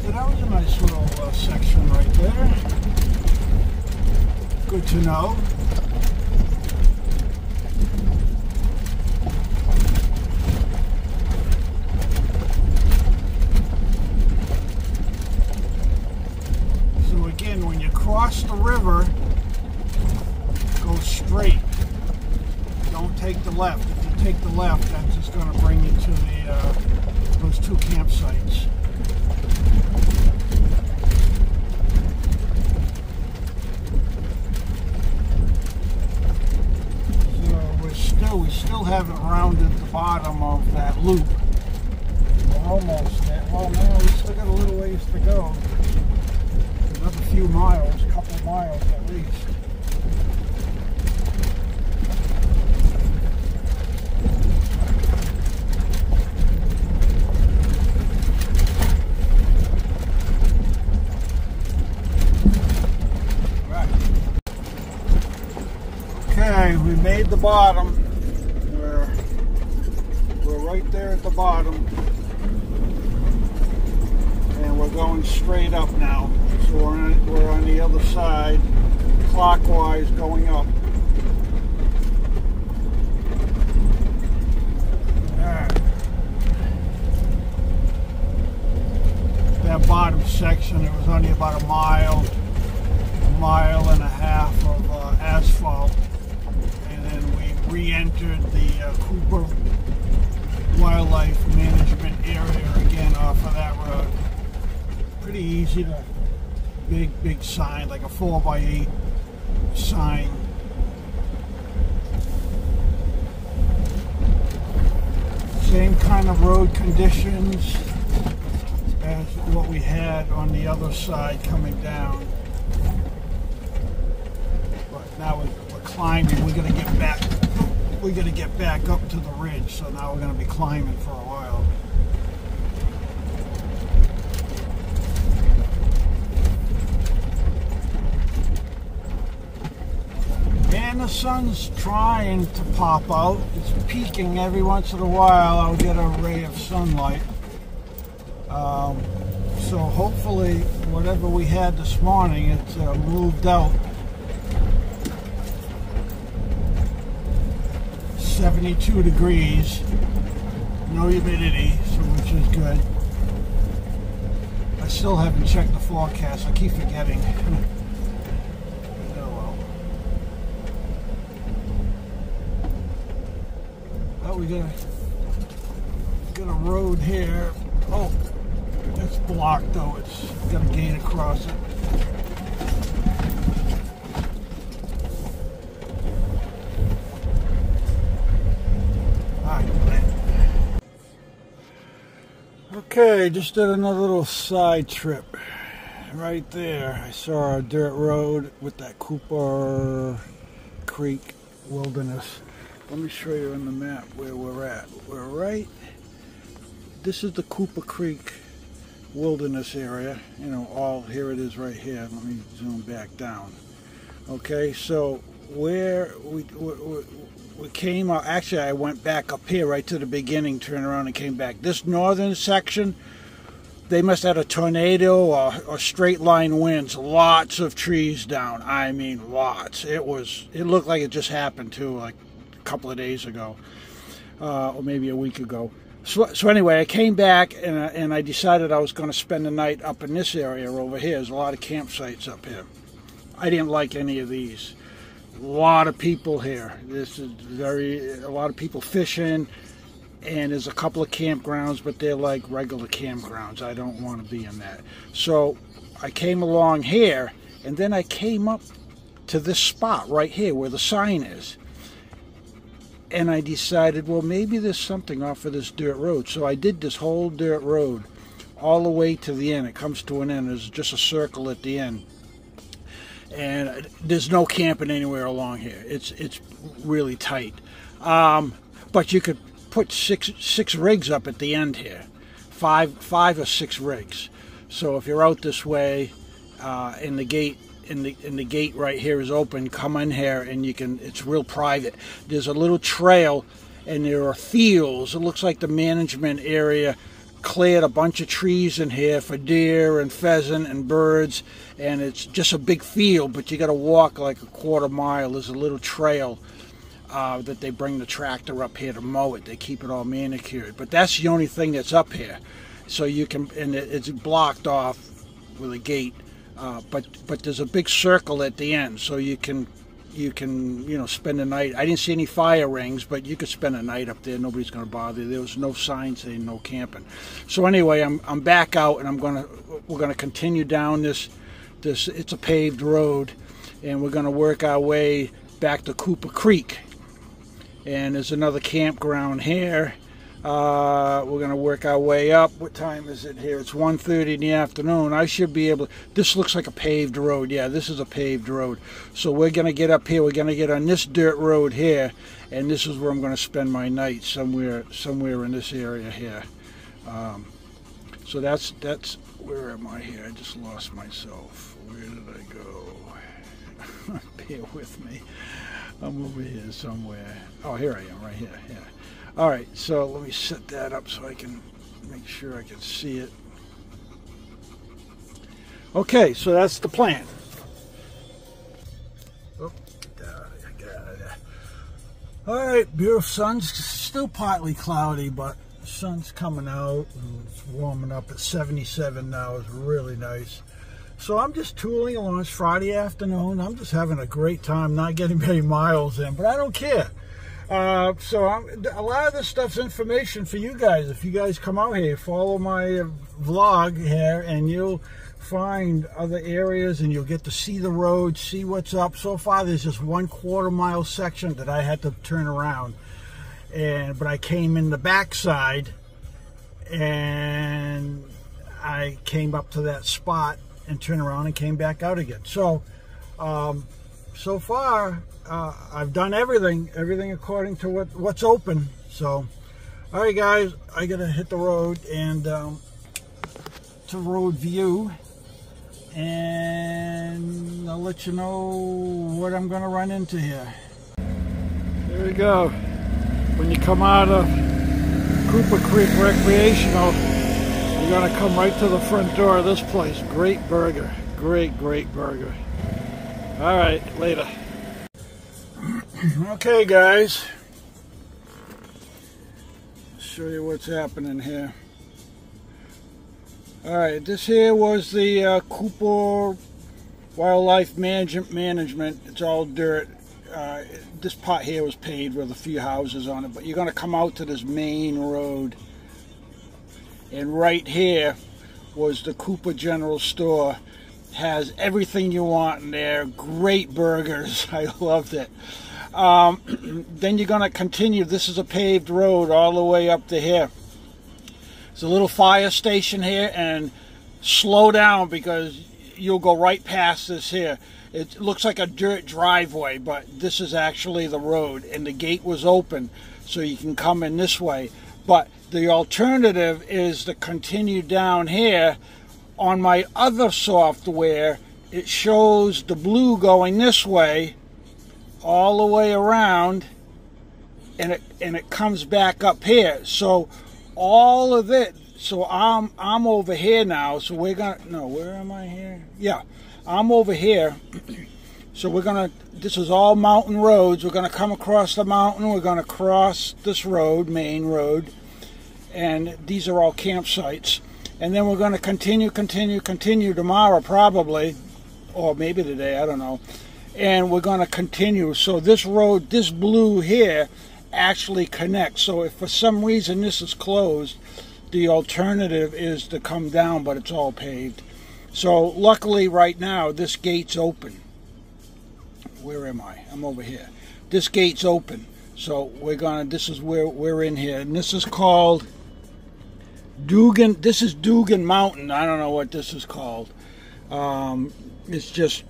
A: So that was a nice little section right there. Good to know. So again, when you cross the river, go straight. Don't take the left. If you take the left, that's just going to bring you to the those two campsites. So we still haven't rounded the bottom of that loop. We're almost there. Well, no, we still got a little ways to go. Another few miles, a couple miles at least. Okay, we made the bottom. We're right there at the bottom, and we're going straight up now. So we're on the other side, clockwise, going up. That bottom section, it was only about a mile and a half of asphalt. Re-entered the Cooper Wildlife Management area again off of that road. Pretty easy to, big sign, like a 4x8 sign. Same kind of road conditions as what we had on the other side coming down. But now we're climbing. We're gonna get back. We got to get back up to the ridge, so now we're going to be climbing for a while. And the sun's trying to pop out. It's peeking every once in a while. I'll get a ray of sunlight. So hopefully whatever we had this morning, it's moved out. 72 degrees, no humidity, so which is good. I still haven't checked the forecast. I keep forgetting. Oh well. Well, we got a road here. Oh, it's blocked though. It's got a gate across it. Okay, just did another little side trip. Right there, I saw a dirt road with that Cooper Creek Wilderness. Let me show you on the map where we're at. We're right, this is the Cooper Creek Wilderness area. You know, here it is right here. Let me zoom back down. Okay, so where we came out, actually I went back up here right to the beginning, turned around and came back. This northern section, they must have had a tornado or straight line winds, lots of trees down. I mean lots. It looked like it just happened too, like a couple of days ago, or maybe a week ago. So anyway, I came back and I decided I was going to spend the night up in this area over here. There's a lot of campsites up here. I didn't like any of these. A lot of people here. This is a lot of people fishing, and there's a couple of campgrounds, but they're like regular campgrounds. I don't want to be in that. So I came along here, and then I came up to this spot right here where the sign is. And I decided, well, maybe there's something off of this dirt road. So I did this whole dirt road all the way to the end. It comes to an end. There's just a circle at the end. And there's no camping anywhere along here. It's really tight. But you could put six rigs up at the end here. Five or six rigs. So if you're out this way, and the gate the gate right here is open, come in here and you can, it's real private. There's a little trail and there are fields. It looks like the management area cleared a bunch of trees in here for deer and pheasant and birds, and it's just a big field, but you got to walk like a quarter mile. There's a little trail that they bring the tractor up here to mow it. They keep it all manicured, but that's the only thing that's up here. So you can, and it's blocked off with a gate, but there's a big circle at the end, so you can spend the night. I didn't see any fire rings, but you could spend a night up there. Nobody's going to bother you. There was no sign saying no camping. So anyway, I'm back out, and we're gonna continue down this. It's a paved road, and we're gonna work our way back to Cooper Creek. And there's another campground here. We're gonna work our way up. What time is it here? It's 1:30 in the afternoon. I should be able to, this looks like a paved road. Yeah, this is a paved road. So we're gonna get up here. We're gonna get on this dirt road here, and this is where I'm gonna spend my night, somewhere in this area here. So that's where am I here? I just lost myself. Where did I go? Bear with me. I'm over here somewhere. Oh, here I am, right here. Yeah. All right, so let me set that up so I can make sure I can see it. Okay, so that's the plan. Oh, I got it. All right, beautiful. Sun's still partly cloudy, but the sun's coming out. And it's warming up at 77 now. It's really nice. So I'm just tooling along. It's Friday afternoon. I'm just having a great time, not getting many miles in, but I don't care. So a lot of this stuff's information for you guys. If you guys come out here, follow my vlog here, and you'll find other areas, and you'll get to see the road, see what's up. So far, there's just 1/4 mile section that I had to turn around, but I came in the backside, and I came up to that spot and turned around and came back out again. So, so far, I've done everything according to what's open. So, all right, guys, I gotta hit the road and to road view, and I'll let you know what I'm gonna run into here. There we go. When you come out of Cooper Creek Recreational, you're gonna come right to the front door of this place. Great burger, great burger. All right, later. Okay, guys, show you what's happening here. All right, this here was the Cooper Wildlife Management. It's all dirt. This part here was paved with a few houses on it, but you're going to come out to this main road, and right here was the Cooper General Store. Has everything you want in there. Great burgers. I loved it. Then you're going to continue. This is a paved road all the way up to here. There's a little fire station here, and slow down because you'll go right past this here. It looks like a dirt driveway, but this is actually the road, and the gate was open, so you can come in this way. But the alternative is to continue down here. On my other software, it shows the blue going this way, all the way around, and it comes back up here. So all of it. So I'm over here now. So we're gonna, no, where am I here? Yeah, I'm over here. So we're gonna. This is all mountain roads. We're gonna come across the mountain. We're gonna cross this road, main road, and these are all campsites. And then we're going to continue tomorrow probably, or maybe today, I don't know. And we're going to continue. So this road, this blue here, actually connects. So if for some reason this is closed, the alternative is to come down, but it's all paved. So luckily right now, this gate's open. where am I? I'm over here. This gate's open, so this is where we're in here, and this is called Dugan. This is Dugan Mountain. I don't know what this is called. It's just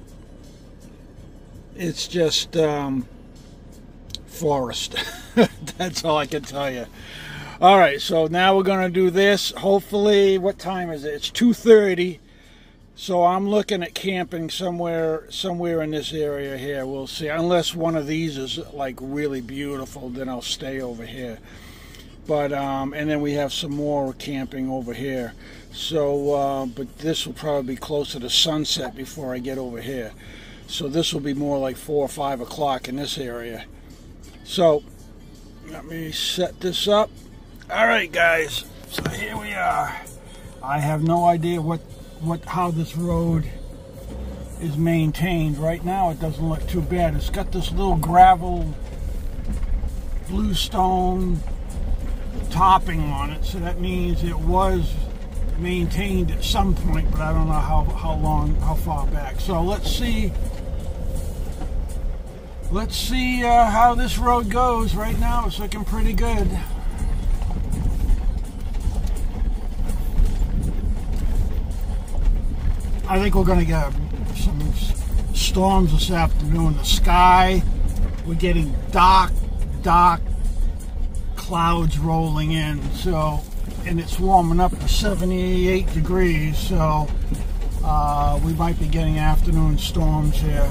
A: forest. That's all I can tell you. All right, so now we're gonna do this. Hopefully, what time is it? It's 2:30. So I'm looking at camping somewhere in this area here. We'll see. Unless one of these is like really beautiful, then I'll stay over here. But and then we have some more camping over here. So but this will probably be closer to sunset before I get over here. So this will be more like 4 or 5 o'clock in this area. So let me set this up. All right, guys. So here we are. I have no idea how this road is maintained. Right now it doesn't look too bad. It's got this little gravel bluestone topping on it, so that means it was maintained at some point, but I don't know how far back. So let's see how this road goes. Right now it's looking pretty good. I think we're going to get some storms this afternoon. The sky, we're getting dark clouds rolling in. So, and it's warming up to 78 degrees. So, we might be getting afternoon storms here.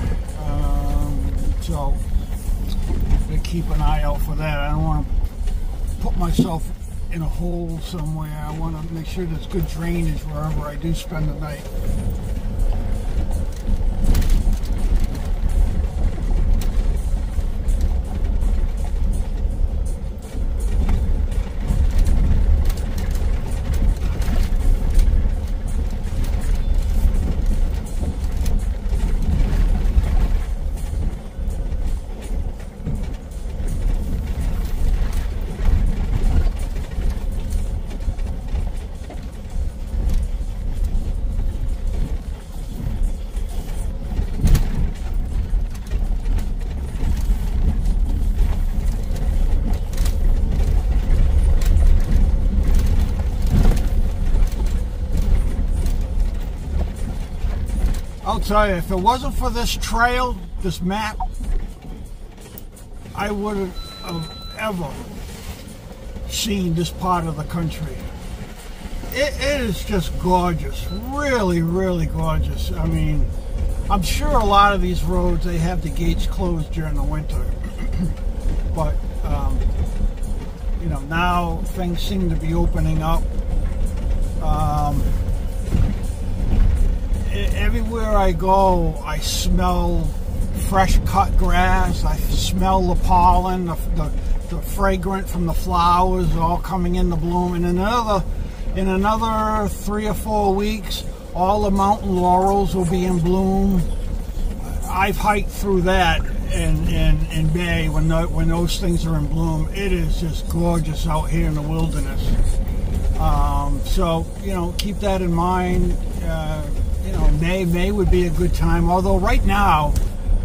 A: So, we keep an eye out for that. I don't want to put myself in a hole somewhere. I want to make sure there's good drainage wherever I do spend the night. I'll tell you, if it wasn't for this trail, this map, I wouldn't have ever seen this part of the country. It is just gorgeous, really, really gorgeous. I mean, I'm sure a lot of these roads, they have the gates closed during the winter. But, you know, now things seem to be opening up. Everywhere I go, I smell fresh cut grass. I smell the pollen, the fragrance from the flowers all coming into bloom. And in another 3 or 4 weeks, all the mountain laurels will be in bloom. I've hiked through that in May when those things are in bloom. It is just gorgeous out here in the wilderness. So, you know, keep that in mind. You know, May would be a good time. Although right now,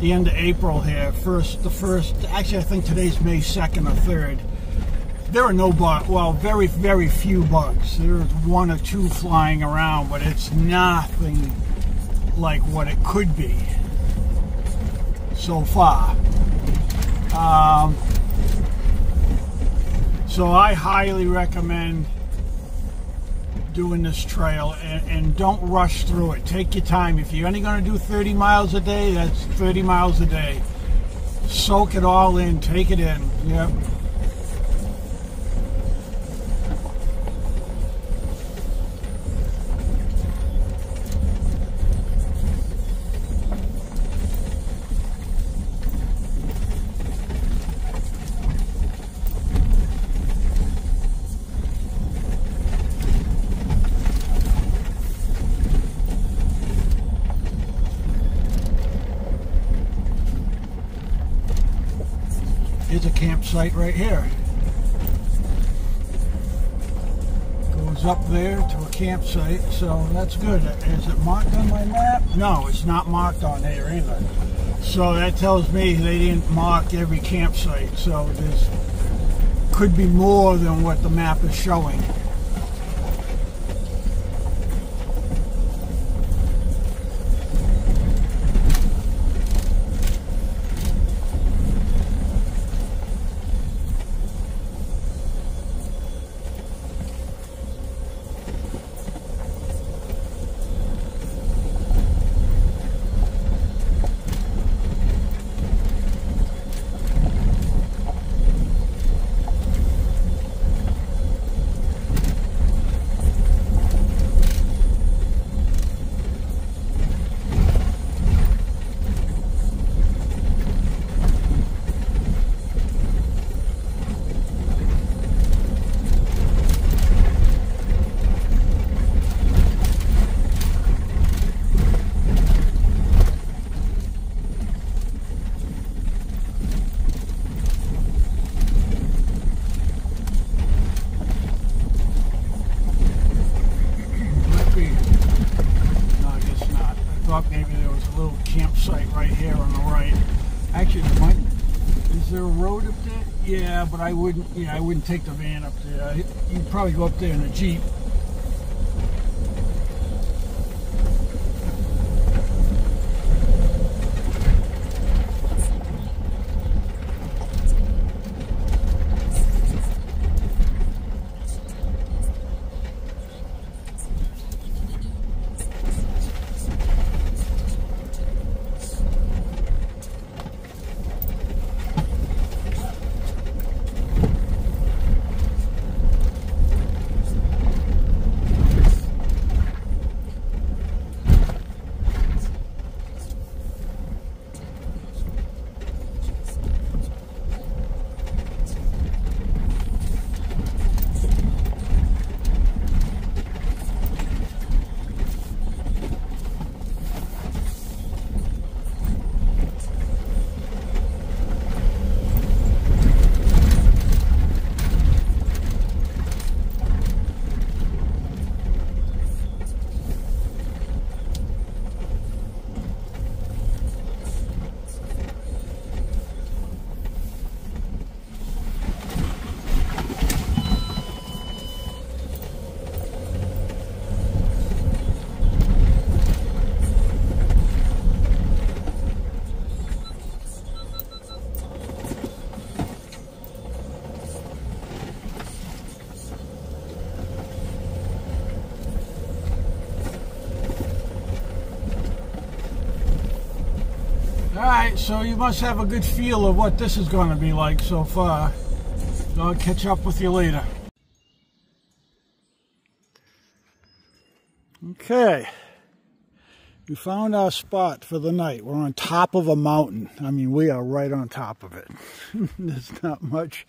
A: the end of April here, actually I think today's May 2nd or 3rd, there are no bugs, well, very, very few bugs. There's 1 or 2 flying around, but it's nothing like what it could be so far. So I highly recommend doing this trail, and don't rush through it. Take your time. If you're only going to do 30 miles a day, that's 30 miles a day. Soak it all in. Take it in. Yep. Here's a campsite right here. Goes up there to a campsite, so that's good. Is it marked on my map? No, it's not marked on there either. So that tells me they didn't mark every campsite. So there's could be more than what the map is showing. Maybe there was a little campsite right here on the right. Actually, is there a road up there? Yeah, but I wouldn't take the van up there. You'd probably go up there in a Jeep. Alright, so you must have a good feel of what this is going to be like so far. So I'll catch up with you later. Okay, we found our spot for the night. We're on top of a mountain. I mean, we are right on top of it. There's not much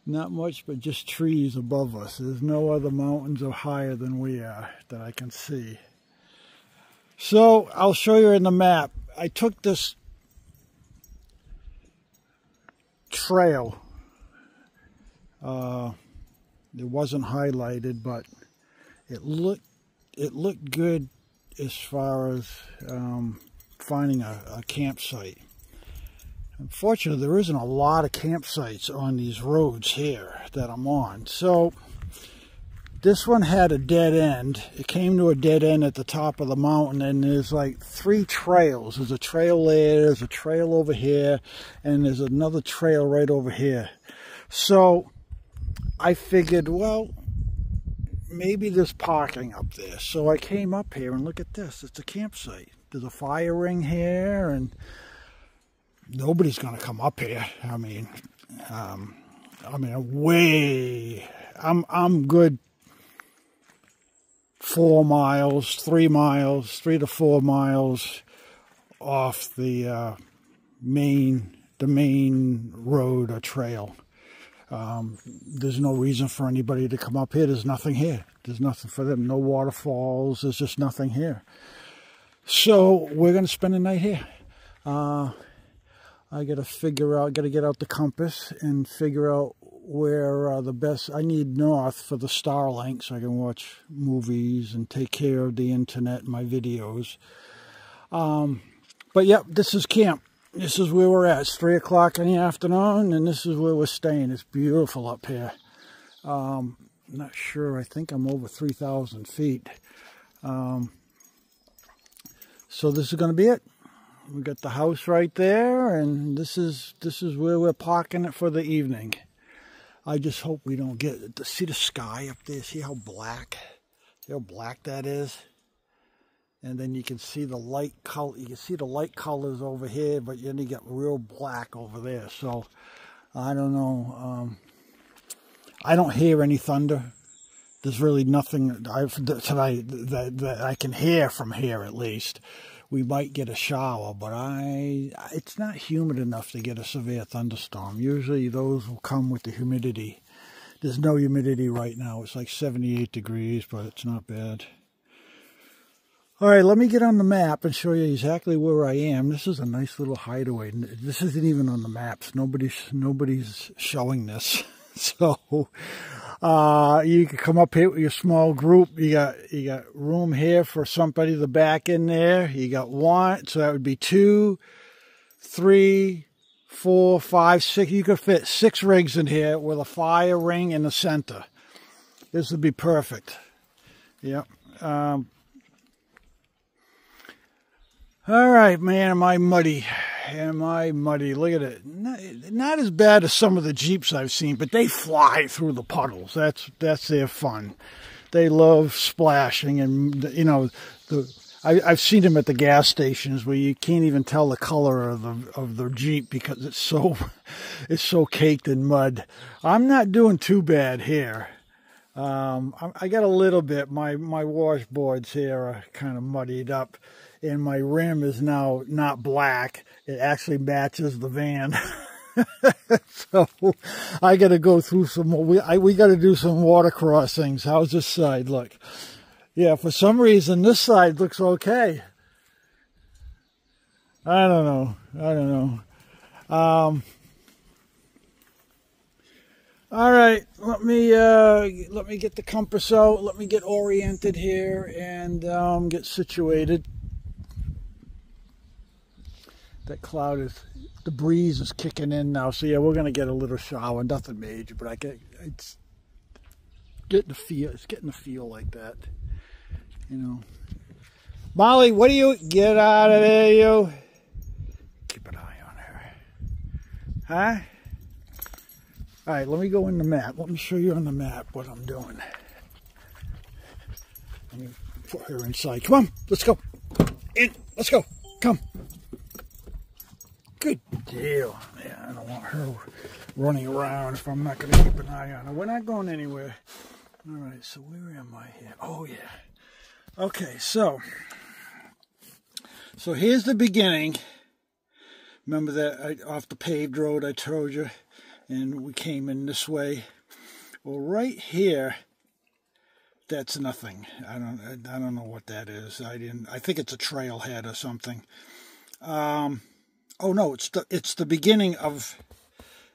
A: but just trees above us. There's no other mountains are higher than we are that I can see. So I'll show you in the map. I took this trail. It wasn't highlighted, but it looked good as far as finding a campsite. Unfortunately, there isn't a lot of campsites on these roads here that I'm on. So this one had a dead end. It came to a dead end at the top of the mountain, and there's like 3 trails. There's a trail there, there's a trail over here, and there's another trail right over here. So I figured, well, maybe there's parking up there. So I came up here and look at this. It's a campsite. There's a fire ring here, and nobody's going to come up here. I'm good 4 miles, 3 miles, 3 to 4 miles off the main road or trail. There's no reason for anybody to come up here. There's nothing here. There's nothing for them. No waterfalls. There's just nothing here. So we're going to spend the night here. I got to get out the compass and figure out where the best. I need north for the Starlink so I can watch movies and take care of the internet and my videos. But yep, this is camp. This is where we're at. It's 3 o'clock in the afternoon, and this is where we're staying. It's beautiful up here. Not sure. I think I'm over 3,000 feet. So this is going to be it. We got the house right there, and this is where we're parking it for the evening. I just hope we don't get to see the sky up there. See how black that is? And then you can see the light color. You can see the light colors over here, but then you get real black over there. So I don't know. I don't hear any thunder. There's really nothing tonight that I can hear from here, at least. We might get a shower, but it's not humid enough to get a severe thunderstorm. Usually those will come with the humidity. There's no humidity right now. It's like 78 degrees, but it's not bad. All right, let me get on the map and show you exactly where I am. This is a nice little hideaway. This isn't even on the maps. Nobody's showing this. So you can come up here with your small group. You got room here for somebody to back in there. You got one, so that would be 2, 3, 4, 5, 6. You could fit 6 rigs in here with a fire ring in the center. This would be perfect. Yep. All right, man, am I muddy? Am I muddy? Look at it. Not as bad as some of the Jeeps I've seen, but they fly through the puddles. That's their fun. They love splashing, and you know, I've seen them at the gas stations where you can't even tell the color of the Jeep because it's so caked in mud. I'm not doing too bad here. I got a little bit. My washboards here are kind of muddied up. And my rim is now not black. It actually matches the van. So I got to go through some more. We got to do some water crossings. How's this side look? Yeah, for some reason this side looks okay. I don't know. All right, let me get the compass out. Let me get oriented here and get situated. That cloud the breeze is kicking in now. So yeah, we're gonna get a little shower, nothing major, but it's getting the feel. It's getting the feel like that, you know. Molly, what do you get out of there, you? Keep an eye on her, huh? All right, let me go in the map. Let me show you on the map what I'm doing. Let me put her inside. Come on, let's go. In, let's go. Come. Good deal. Yeah, I don't want her running around if I'm not going to keep an eye on her. We're not going anywhere. All right, so where am I here? Oh, yeah. Okay, so here's the beginning. Remember that off the paved road I told you, and we came in this way. Well, right here, that's nothing. I don't know what that is. I think it's a trailhead or something. Oh no, it's the beginning of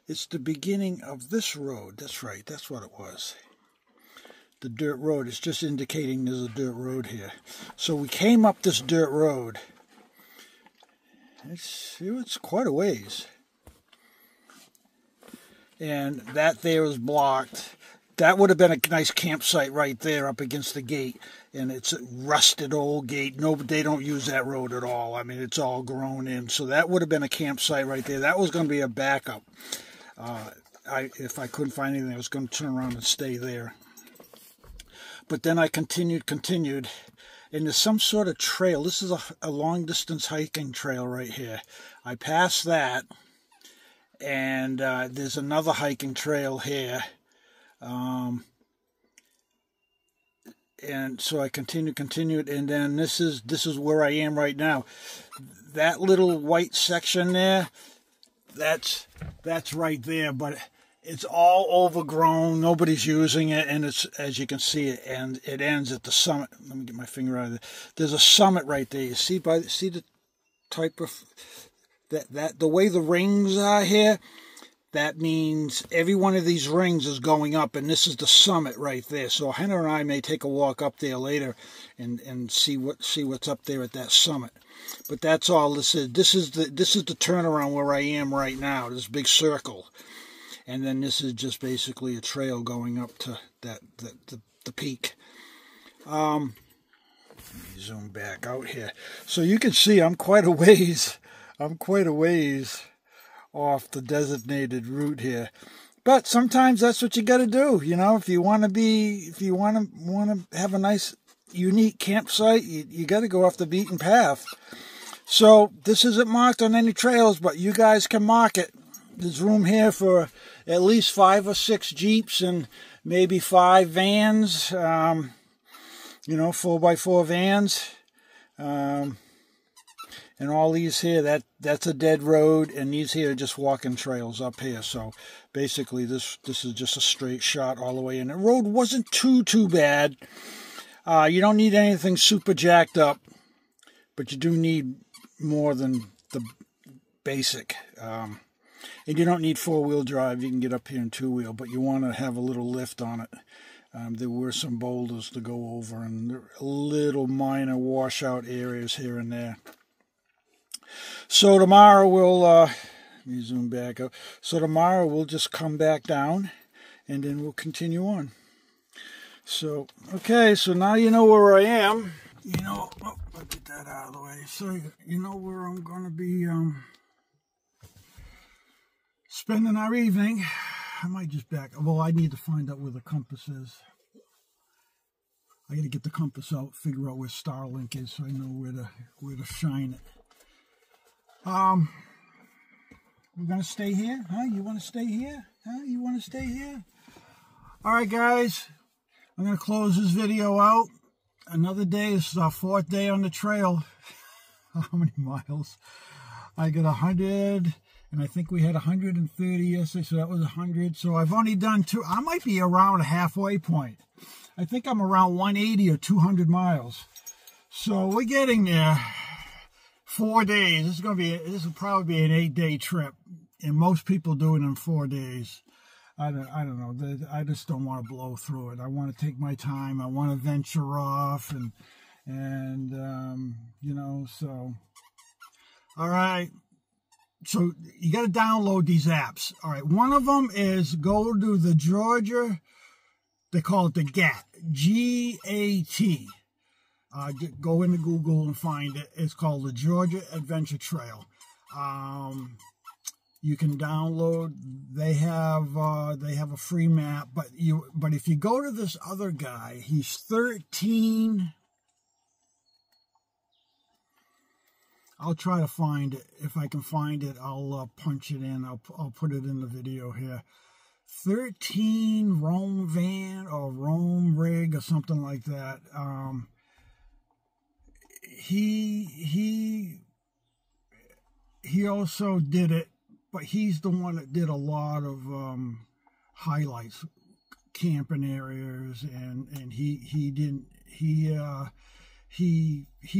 A: this road. That's right. That's what it was. The dirt road. It's just indicating there's a dirt road here. So we came up this dirt road. It's quite a ways. And that there is blocked. That would have been a nice campsite right there up against the gate. And it's a rusted old gate. No, they don't use that road at all. I mean, it's all grown in. So that would have been a campsite right there. That was going to be a backup. If I couldn't find anything, I was going to turn around and stay there. But then I continued. And there's some sort of trail. This is a long-distance hiking trail right here. I passed that. And there's another hiking trail here. And so I continued, and then this is where I am right now. That little white section there, that's right there, but it's all overgrown. Nobody's using it, and it's, as you can see, it ends at the summit. Let me get my finger out of there. There's a summit right there. You see the type of the way the rings are here. that means every one of these rings is going up, and this is the summit right there. So Henna and I may take a walk up there later and see what's up there at that summit. But that's all this is. This is the turnaround where I am right now, this big circle. And then this is just basically a trail going up to the peak. Let me zoom back out here. So you can see I'm quite a ways off the designated route here. But sometimes that's what you got to do, you know. If you want to have a nice unique campsite, you got to go off the beaten path. So this isn't marked on any trails, but you guys can mark it. There's room here for at least 5 or 6 Jeeps and maybe 5 vans, you know, 4x4 vans. And all these here, that's a dead road, and these here are just walking trails up here. So basically this is just a straight shot all the way in. The road wasn't too bad. You don't need anything super jacked up, but you do need more than the basic. And you don't need 4-wheel drive. You can get up here in 2-wheel, but you want to have a little lift on it. There were some boulders to go over, and there are little minor washout areas here and there. So tomorrow we'll, let me zoom back up. So tomorrow we'll just come back down, and then we'll continue on. So, okay, so now you know where I am. You know, oh, I'll get that out of the way. So you know where I'm going to be spending our evening. I might just back, well, I need to find out where the compass is. I got to get the compass out, figure out where Starlink is, so I know where to shine it. We're going to stay here? Huh? You want to stay here? Huh? You want to stay here? All right, guys. I'm going to close this video out. Another day. This is our 4th day on the trail. How many miles? I got 100, and I think we had 130 yesterday, so that was 100. So I've only done 2. I might be around a halfway point. I think I'm around 180 or 200 miles. So we're getting there. 4 days. This will probably be an 8-day trip, and most people do it in 4 days. I don't know. I just don't want to blow through it. I want to take my time. I want to venture off, and you know. So, all right. So you got to download these apps. All right. One of them is go to the Georgia. They call it the GAT. G-A-T. Go into Google and find it. It's called the Georgia Adventure Trail. You can download. They have a free map, but if you go to this other guy, he's 13. I'll try to find it. If I can find it, I'll punch it in. I'll put it in the video here. 13 Roam Van or Roam Rig or something like that. He also did it, but he's the one that did a lot of highlights, camping areas, and he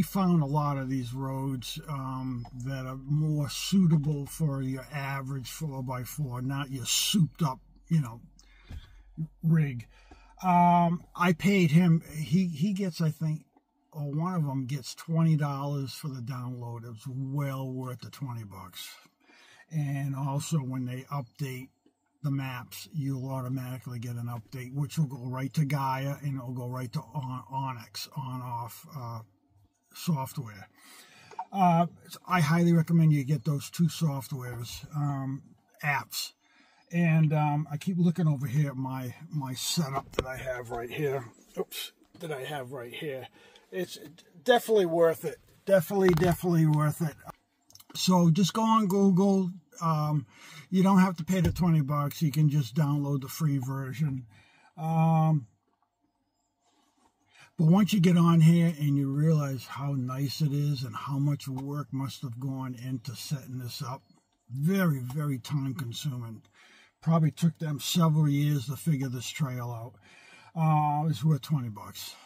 A: found a lot of these roads that are more suitable for your average 4x4, not your souped up, you know, rig. I paid him. He gets, I think, or one of them gets $20 for the download. It was well worth the $20. And also when they update the maps, you'll automatically get an update, which will go right to Gaia, and it'll go right to Onyx, on-off software. I highly recommend you get those 2 softwares, apps. And I keep looking over here at my setup that I have right here. Oops, that I have right here. It's definitely worth it. Definitely worth it. So just go on Google. You don't have to pay the $20. You can just download the free version. But once you get on here and you realize how nice it is and how much work must have gone into setting this up, very, very time consuming. Probably took them several years to figure this trail out. It's worth $20.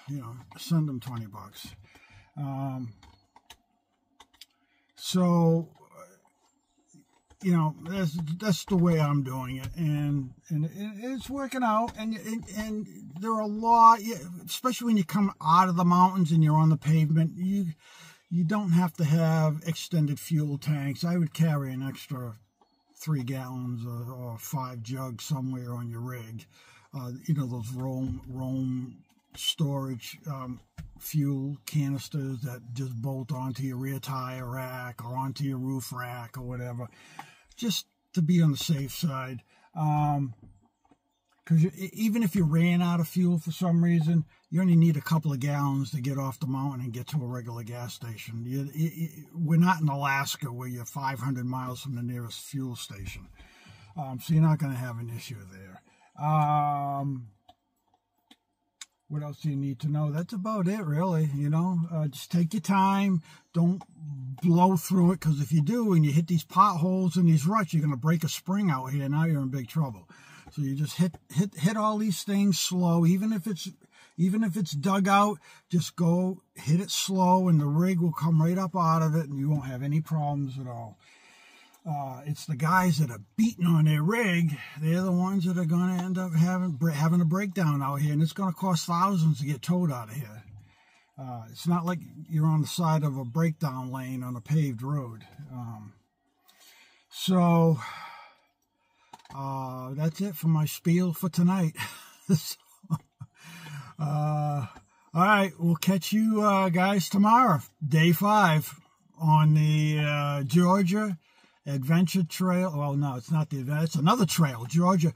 A: You know, send them $20. So you know, that's the way I'm doing it, and it's working out. And there are a lot, especially when you come out of the mountains and you're on the pavement, you don't have to have extended fuel tanks. I would carry an extra 3 gallons or 5 jugs somewhere on your rig. You know, those Roam storage fuel canisters that just bolt onto your rear tire rack or onto your roof rack or whatever, just to be on the safe side. Because even if you ran out of fuel for some reason, you only need a couple of gallons to get off the mountain and get to a regular gas station. We're not in Alaska where you're 500 miles from the nearest fuel station. So you're not going to have an issue there. What else do you need to know? That's about it, really. You know, just take your time. Don't blow through it, because if you do and you hit these potholes and these ruts, you're going to break a spring out here. Now you're in big trouble. So you just hit all these things slow. Even if it's dug out, just go hit it slow, and the rig will come right up out of it, and you won't have any problems at all. It's the guys that are beating on their rig, they're the ones that are going to end up having a breakdown out here, and it's going to cost thousands to get towed out of here. It's not like you're on the side of a breakdown lane on a paved road. So that's it for my spiel for tonight. All right, we'll catch you guys tomorrow, day 5 on the Georgia Adventure Trail. Well, no, it's not the event. It's another trail, Georgia.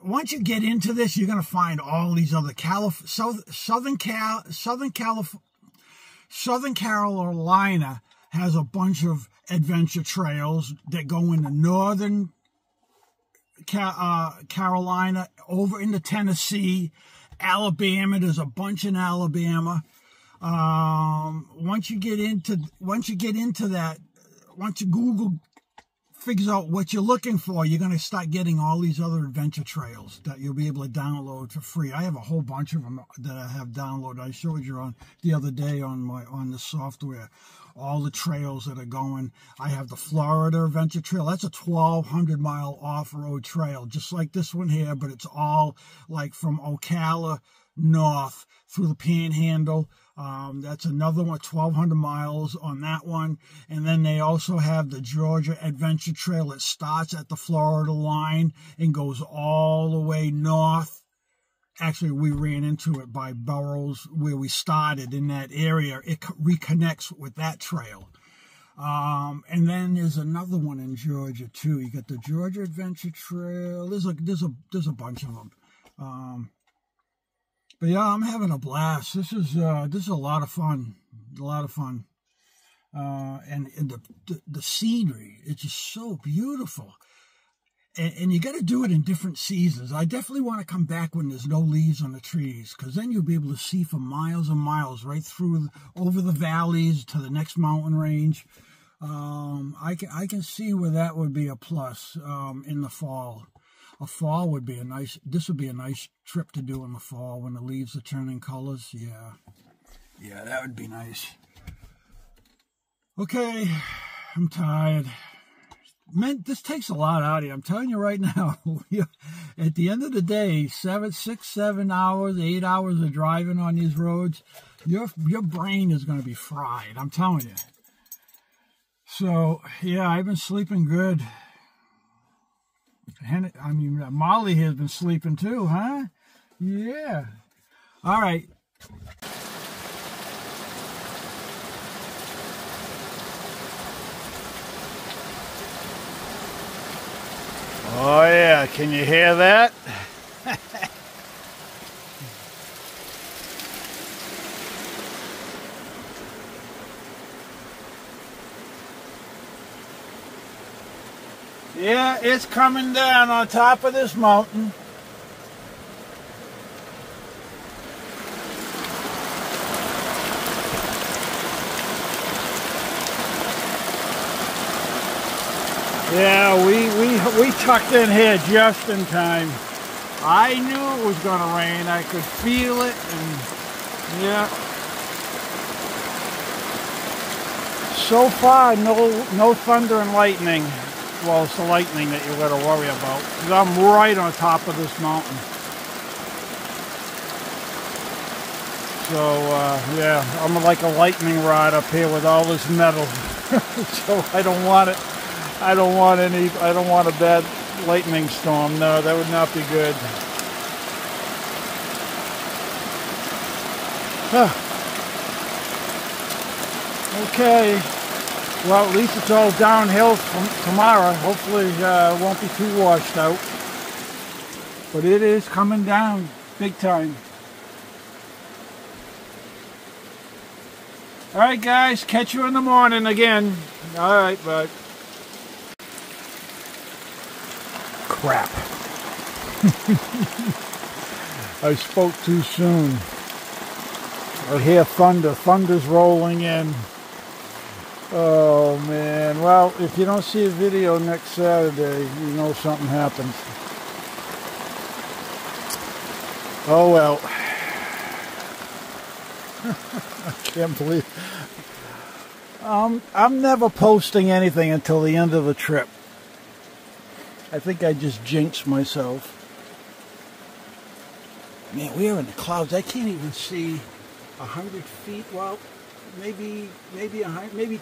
A: Once you get into this, you're going to find all these other Southern Carolina has a bunch of adventure trails that go into northern Carolina, over into Tennessee, Alabama. There's a bunch in Alabama. Once you get into that, once Google figures out what you're looking for, you're going to start getting all these other adventure trails that you'll be able to download for free. I have a whole bunch of them that I have downloaded. I showed you on the other day on the software, all the trails that are going. I have the Florida Adventure Trail. That's a 1,200-mile off-road trail, just like this one here, but it's all like from Ocala north through the Panhandle. That's another one, 1,200 miles on that one. And then they also have the Georgia Adventure Trail. It starts at the Florida line and goes all the way north. Actually, we ran into it by Burroughs, where we started in that area. It reconnects with that trail. And then there's another one in Georgia too. You got the Georgia Adventure Trail. There's a bunch of them. But yeah, I'm having a blast. This is a lot of fun. And the scenery, it's just so beautiful. And you got to do it in different seasons. I definitely want to come back when there's no leaves on the trees, because then you'll be able to see for miles and miles right through, over the valleys to the next mountain range. I can see where that would be a plus in the fall. Fall would be this would be a nice trip to do in the fall when the leaves are turning colors. Yeah, that would be nice. Okay, I'm tired. Man, this takes a lot out of you. I'm telling you right now. At the end of the day, 6, 7 hours, 8 hours of driving on these roads, your brain is going to be fried. I'm telling you. So yeah, I've been sleeping good. I mean, Molly has been sleeping too, huh? Yeah. All right. Oh, yeah. Can you hear that? Yeah, it's coming down on top of this mountain. Yeah, we tucked in here just in time. I knew it was going to rain. I could feel it, and yeah. So far, no thunder and lightning. well, it's the lightning that you got to worry about. 'Cause I'm right on top of this mountain. So, yeah, I'm like a lightning rod up here with all this metal. So I don't want it. I don't want a bad lightning storm. No, that would not be good. Okay. Well, at least it's all downhill from tomorrow. Hopefully it won't be too washed out. But it is coming down big time. All right, guys. Catch you in the morning again. All right, bye. Crap. I spoke too soon. I hear thunder. Thunder's rolling in. Oh, man. Well, if you don't see a video next Saturday, you know something happens. Oh, well. I can't believe I'm never posting anything until the end of the trip. I think I just jinxed myself. Man, we are in the clouds. I can't even see 100 feet. Well, maybe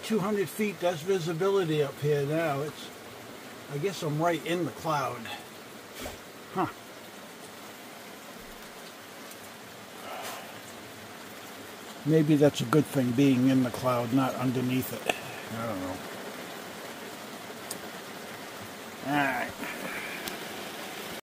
A: 200 feet. That's visibility up here now. I guess I'm right in the cloud. Huh. Maybe that's a good thing, being in the cloud, not underneath it. I don't know.